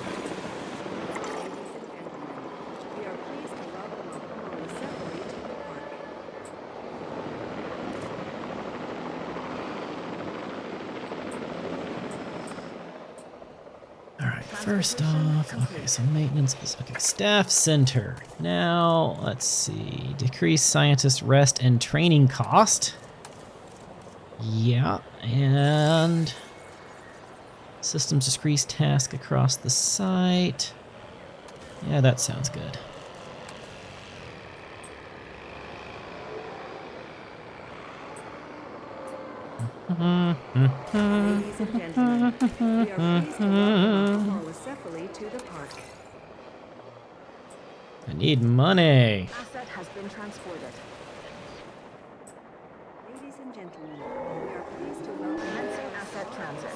Alright, first off, okay, so maintenance, okay, staff center. Now, let's see, decrease scientist rest and training cost. Yeah, and systems decrease task across the site. Yeah, that sounds good. Ladies and gentlemen, we are pleased to welcome Holocephaly to the park. I need money. Asset has been transported. Ladies and gentlemen, we are pleased to welcome Commencing asset transit.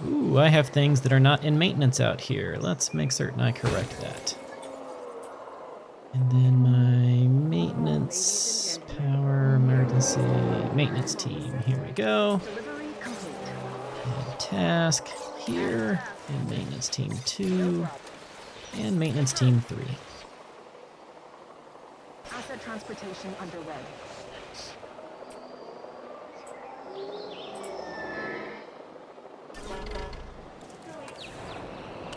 Ooh, I have things that are not in maintenance out here. Let's make certain I correct that. And then my maintenance, power, emergency, maintenance team. Here we go. Delivery complete. And task here, and maintenance team 2, and maintenance team 3. Asset transportation underway.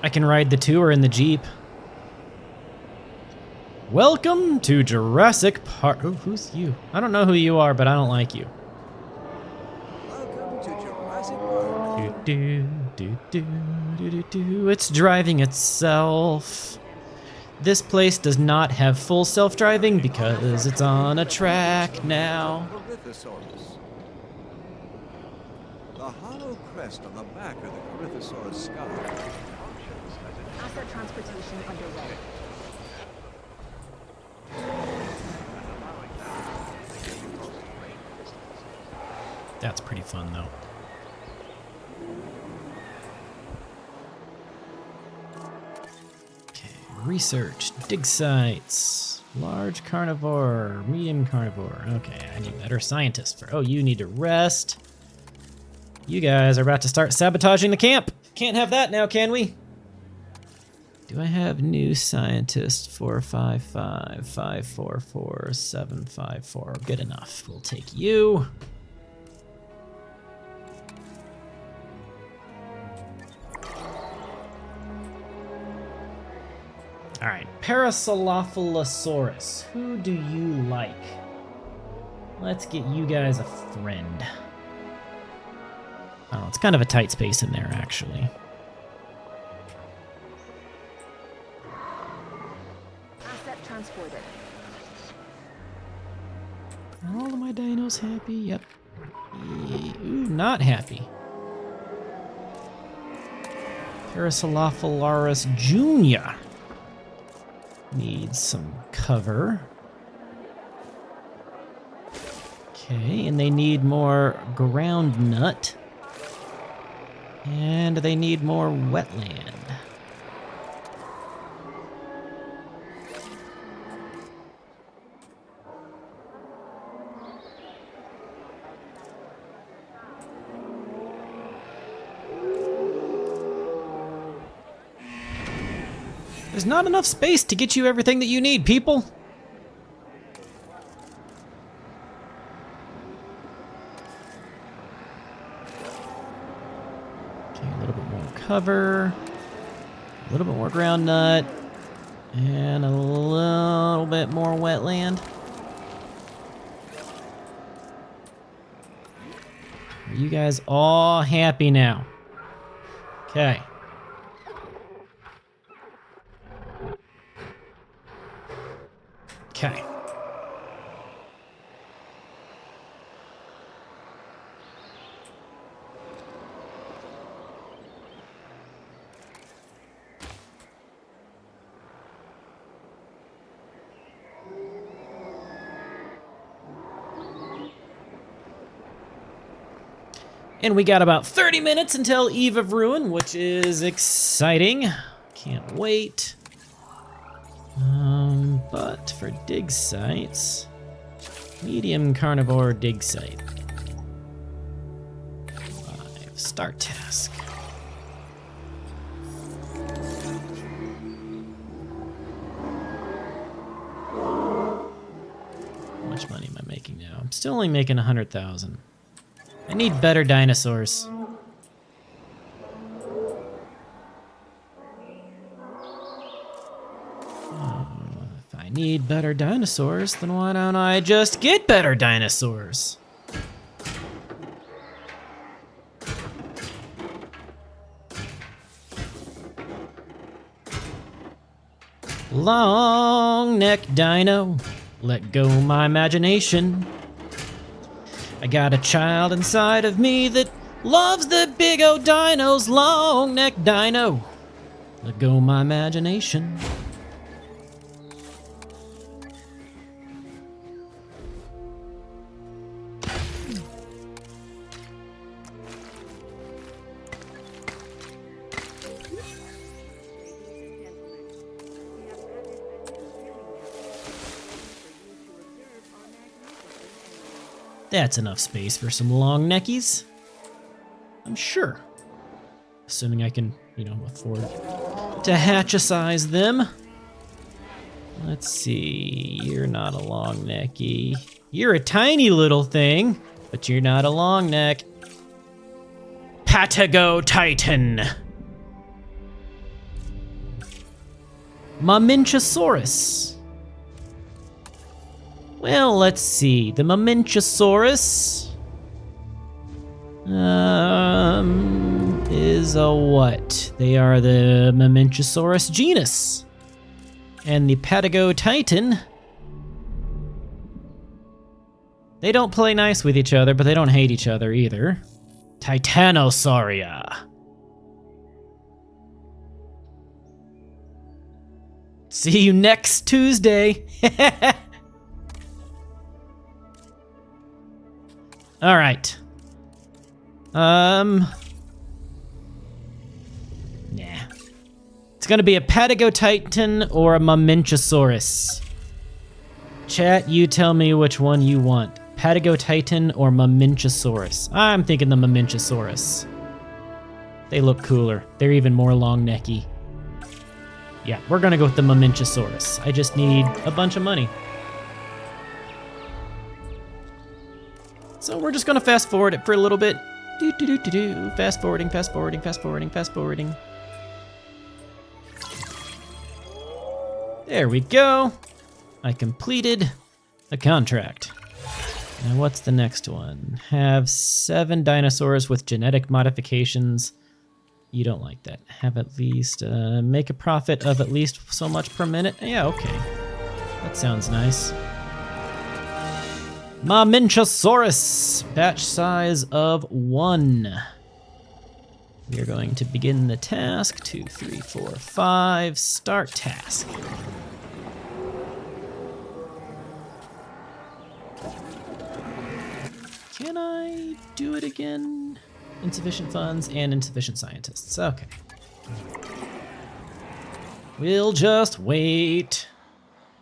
I can ride the tour in the Jeep. Welcome to Jurassic Park. Oh, who's you? I don't know who you are, but I don't like you. Welcome to Jurassic Park. Do. It's driving itself. This place does not have full self-driving because it's on a track now. Corythosaurus. The hollow crest on the back of the Corythosaurus skull functions as an Asset transportation underway. That's pretty fun, though. Okay, research, dig sites, large carnivore, medium carnivore. Okay, I need better scientists for. Oh, you need to rest. You guys are about to start sabotaging the camp. Can't have that now, can we? Do I have new scientist 455 544 754? Good enough. We'll take you. All right, Parasaurolophus. Who do you like? Let's get you guys a friend. Oh, it's kind of a tight space in there, actually. Asset transported. Are all of my dinos happy? Yep. Ooh, not happy. Parasaurolophus Jr. needs some cover. Okay, and they need more ground nut. And they need more wetland. There's not enough space to get you everything that you need, people. Okay, a little bit more cover, a little bit more ground nut, and a little bit more wetland. Are you guys all happy now? Okay. Okay. And we got about 30 minutes until Eve of Ruin, which is exciting. Can't wait. But for dig sites, medium carnivore dig site. 5, start task. How much money am I making now? I'm still only making 100,000. I need better dinosaurs. If I need better dinosaurs, then why don't I just get better dinosaurs? Long neck dino, let go my imagination. I got a child inside of me that loves the big old dinos. Long neck dino, let go my imagination. That's enough space for some long neckies. I'm sure. Assuming I can, afford to hatch-a-size them. Let's see. You're not a long necky. You're a tiny little thing, but you're not a long neck. Patago Titan. Mamenchosaurus. Well, let's see. The Mamenchosaurus is a what? They are the Mamenchosaurus genus. And the Patago Titan, they don't play nice with each other, but they don't hate each other either. Titanosauria. See you next Tuesday. All right. Nah. It's gonna be a Patagotitan or a Mamenchosaurus. Chat, you tell me which one you want. Patagotitan or Mamenchosaurus. I'm thinking the Mamenchosaurus. They look cooler. They're even more long necky. Yeah, we're gonna go with the Mamenchosaurus. I just need a bunch of money. So we're just gonna fast forward it for a little bit. Fast forwarding, fast forwarding, fast forwarding, fast forwarding. There we go. I completed a contract. Now what's the next one? Have 7 dinosaurs with genetic modifications. You don't like that. Have at least, make a profit of at least so much per minute. Yeah, okay. That sounds nice. Mamenchosaurus, batch size of 1. We are going to begin the task. 2, 3, 4, 5, start task. Can I do it again? Insufficient funds and insufficient scientists. Okay. We'll just wait.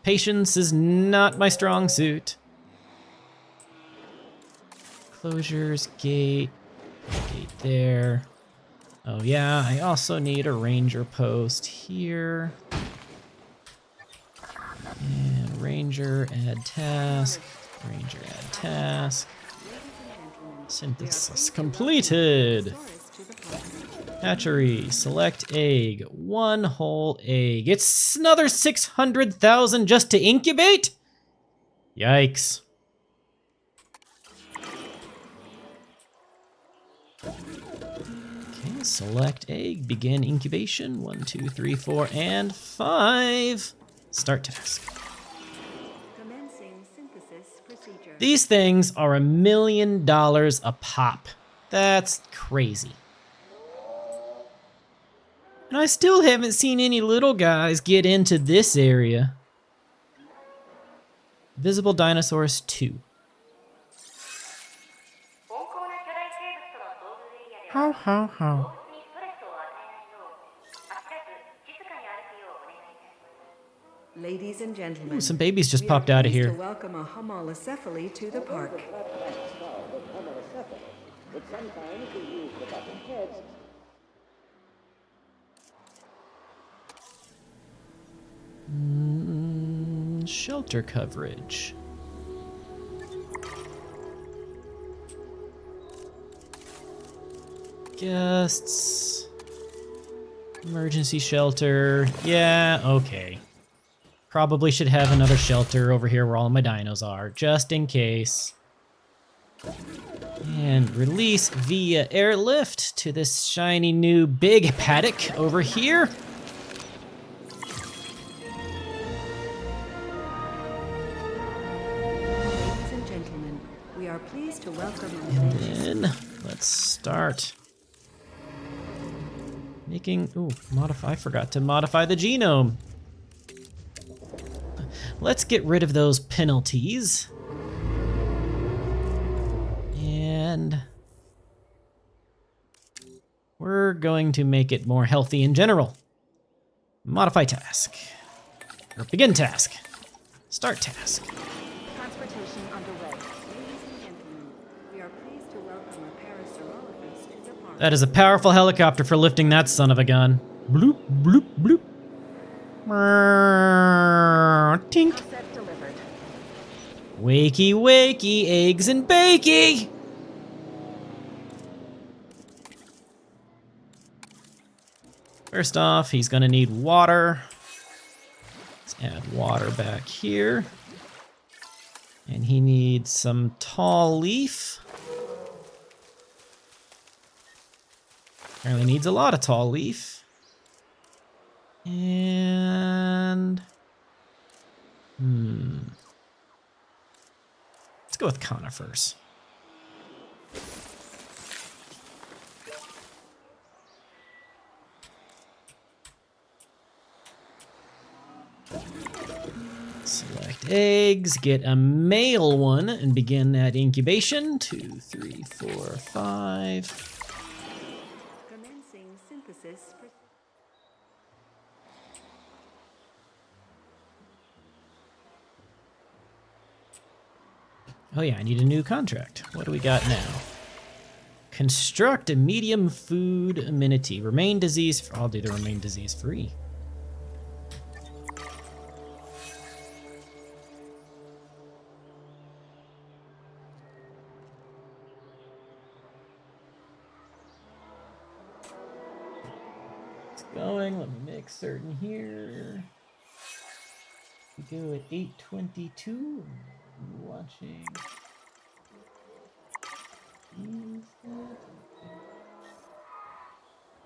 Patience is not my strong suit. Closures, gate there. Oh yeah, I also need a ranger post here. And ranger, add task. Ranger, add task. Synthesis completed. Hatchery, select egg. 1 whole egg. It's another 600,000 just to incubate? Yikes. Okay, select egg, begin incubation. 1, 2, 3, 4, and 5. Start task. Commencing synthesis procedure. These things are $1 million a pop. That's crazy. And I still haven't seen any little guys get into this area. Visible Dinosaurs 2. How, how. Ladies and gentlemen, Ooh, some babies just we popped are out of pleased here. to welcome a homolocephaly to the park. Shelter coverage. Guests. Emergency shelter. Yeah, okay. Probably should have another shelter over here where all my dinos are, just in case. And release via airlift to this shiny new big paddock over here. Ladies and gentlemen, we are pleased to welcome And then let's start making, I forgot to modify the genome. Let's get rid of those penalties. And we're going to make it more healthy in general. Modify task. Or begin task. Start task. Transportation underway. Ladies and gentlemen, we are pleased to welcome a Parasaurolophus to the park. That is a powerful helicopter for lifting that son of a gun. Bloop, bloop, bloop. Tink. Asset delivered. Wakey, wakey, eggs and bakey. First off, he's gonna need water. Let's add water back here. And he needs some tall leaf. Apparently needs a lot of tall leaf. And let's go with conifers. Select eggs, get a male one, and begin that incubation. 2, 3, 4, 5. Commencing synthesis. Oh yeah, I need a new contract. What do we got now? Construct a medium food amenity. Remain disease. I'll do the remain disease free. It's going. Let me make certain here. We go at 8:22. Watching.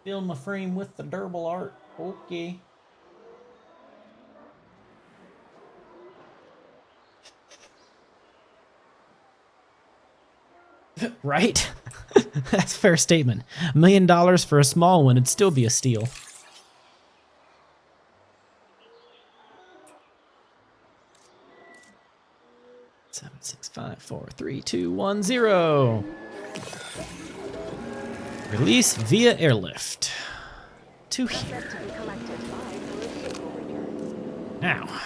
Fill my frame with the durable art. Okay. Right? That's a fair statement. $1 million for a small one, it'd still be a steal. 7, 6, 5, 4, 3, 2, 1, 0. Release via airlift. To here. Now.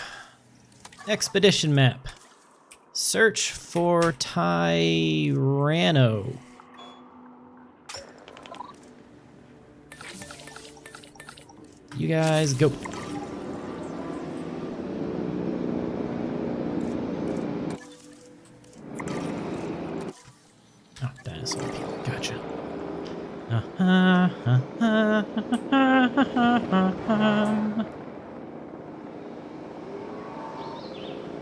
Expedition map. Search for Tyranno. You guys go. Oh, dinosaur people. Gotcha.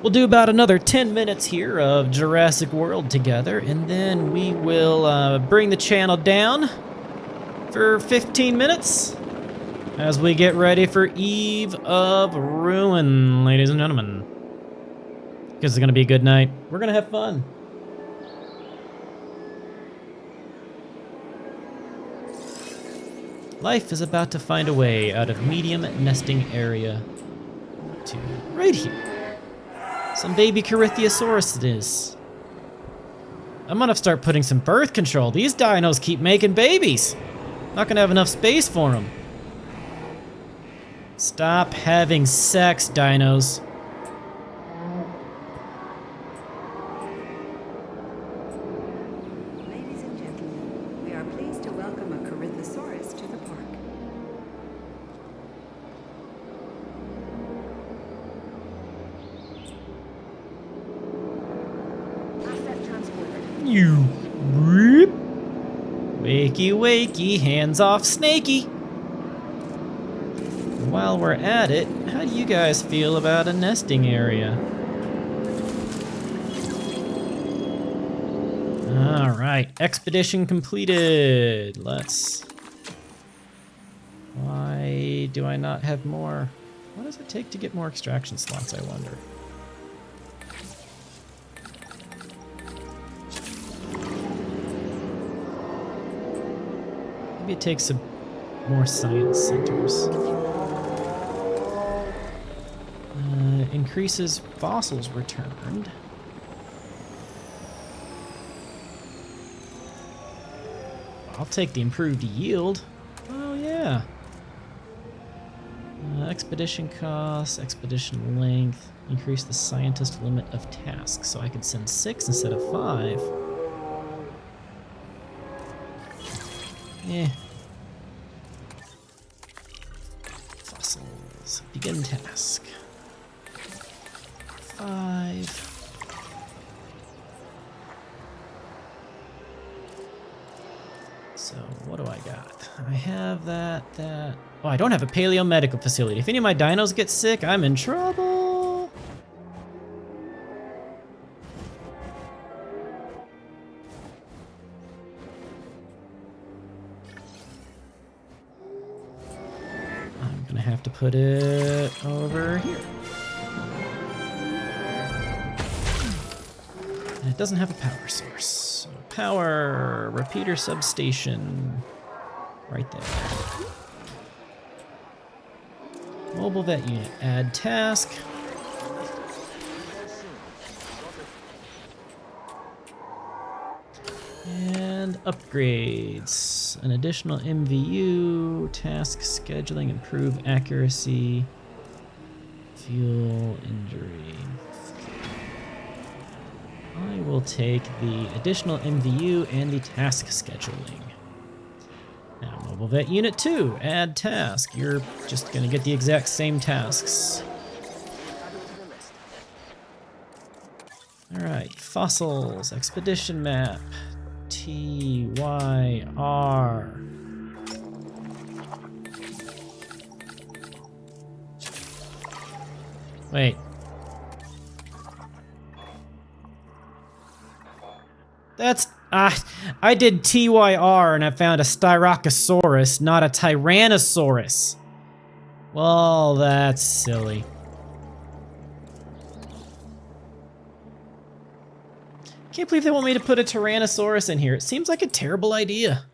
We'll do about another 10 minutes here of Jurassic World together, and then we will bring the channel down for 15 minutes as we get ready for Eve of Ruin, ladies and gentlemen. Because it's going to be a good night. We're going to have fun. Life is about to find a way out of medium nesting area to right here. Some baby Corythiosaurus it is. I'm gonna start putting some birth control. These dinos keep making babies. Not gonna have enough space for them. Stop having sex, dinos. Ladies and gentlemen, we are pleased to welcome a Corythosaurus to the park. Asset transported. You. Whoop. Wakey, wakey, hands off, Snakey. While we're at it, how do you guys feel about a nesting area? All right, expedition completed. Let's. Why do I not have more? What does it take to get more extraction slots, I wonder? Maybe it takes some more science centers. Increases fossils returned. I'll take the improved yield. Oh yeah. Expedition costs, expedition length, increase the scientist limit of tasks. So I could send 6 instead of 5. Eh. Fossils. Begin task. 5. So, what do I got? I have that. Oh, I don't have a paleomedical facility. If any of my dinos get sick, I'm in trouble. I'm gonna have to put it over here. And it doesn't have a power source. So power, repeater substation, right there. Mobile vet unit, add task. And upgrades. An additional MVU, task scheduling, improve accuracy, fuel, injury. I will take the additional MVU and the task scheduling. Now, Mobile Vet Unit 2, add task. You're just gonna get the exact same tasks. Alright, fossils, expedition map, TYR. Wait. That's, I did TYR and I found a Styracosaurus, not a Tyrannosaurus. Well, that's silly. Can't believe they want me to put a Tyrannosaurus in here. It seems like a terrible idea.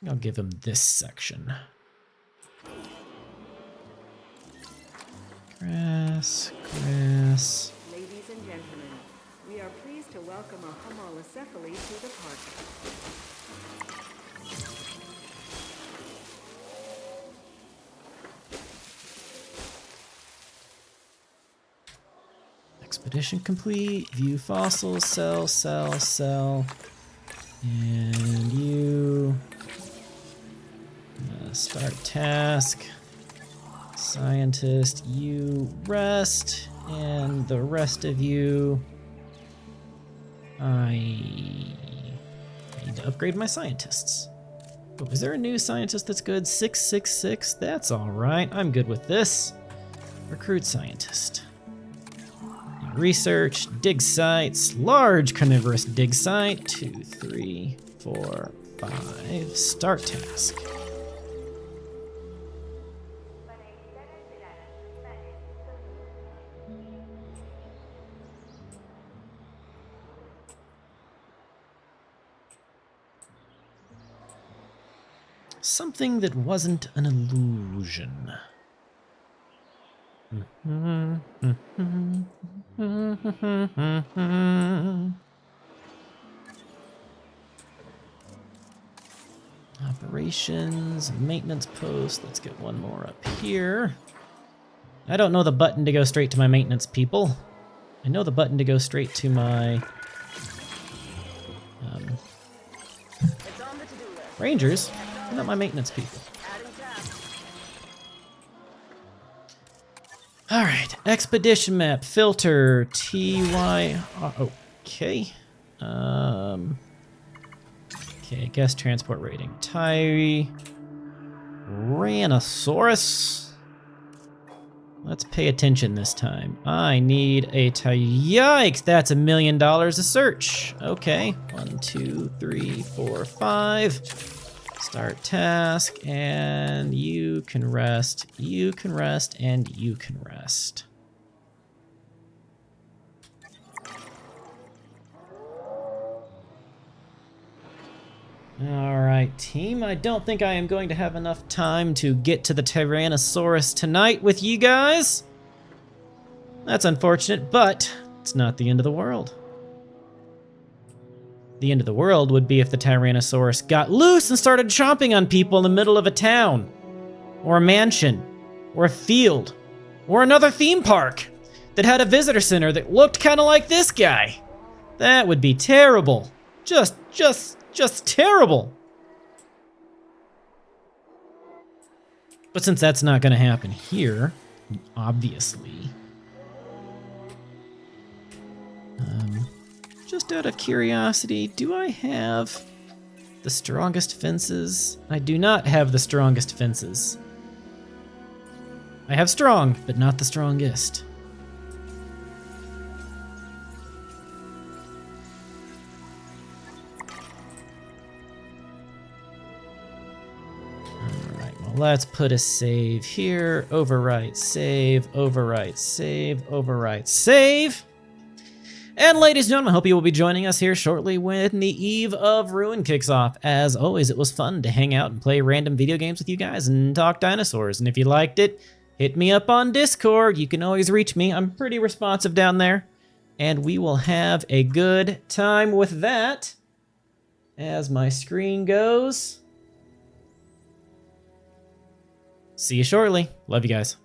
I'll give him this section. Grass. Ladies and gentlemen, we are pleased to welcome a homolocephaly to the park. Expedition complete. View fossils. Sell. And you. Start task. Scientist, you rest. And the rest of you. I need to upgrade my scientists. Oh, is there a new scientist that's good? 666? That's alright. I'm good with this. Recruit scientist. Research, dig sites, large carnivorous dig site. 2, 3, 4, 5. Start task. Something that wasn't an illusion. Operations, maintenance post. Let's get one more up here. I don't know the button to go straight to my maintenance people. I know the button to go straight to my rangers, not my maintenance people. All right, expedition map, filter, TY, okay. Okay, guest transport rating, Tyrannosaurus. Let's pay attention this time. I need a yikes, that's $1 million a search. Okay, 1, 2, 3, 4, 5. Start task, and you can rest, and you can rest. Alright, team, I don't think I am going to have enough time to get to the Tyrannosaurus tonight with you guys. That's unfortunate, but it's not the end of the world. The end of the world would be if the Tyrannosaurus got loose and started chomping on people in the middle of a town, or a mansion, or a field, or another theme park that had a visitor center that looked kind of like this guy. That would be terrible. Just terrible. But since that's not going to happen here, obviously, just out of curiosity, do I have the strongest fences? I do not have the strongest fences. I have strong, but not the strongest. Alright, well, let's put a save here. Overwrite, save, overwrite, save, overwrite, save. And ladies and gentlemen, I hope you will be joining us here shortly when the Eve of Ruin kicks off. As always, it was fun to hang out and play random video games with you guys and talk dinosaurs. And if you liked it, hit me up on Discord. You can always reach me. I'm pretty responsive down there. And we will have a good time with that. As my screen goes. See you shortly. Love you guys.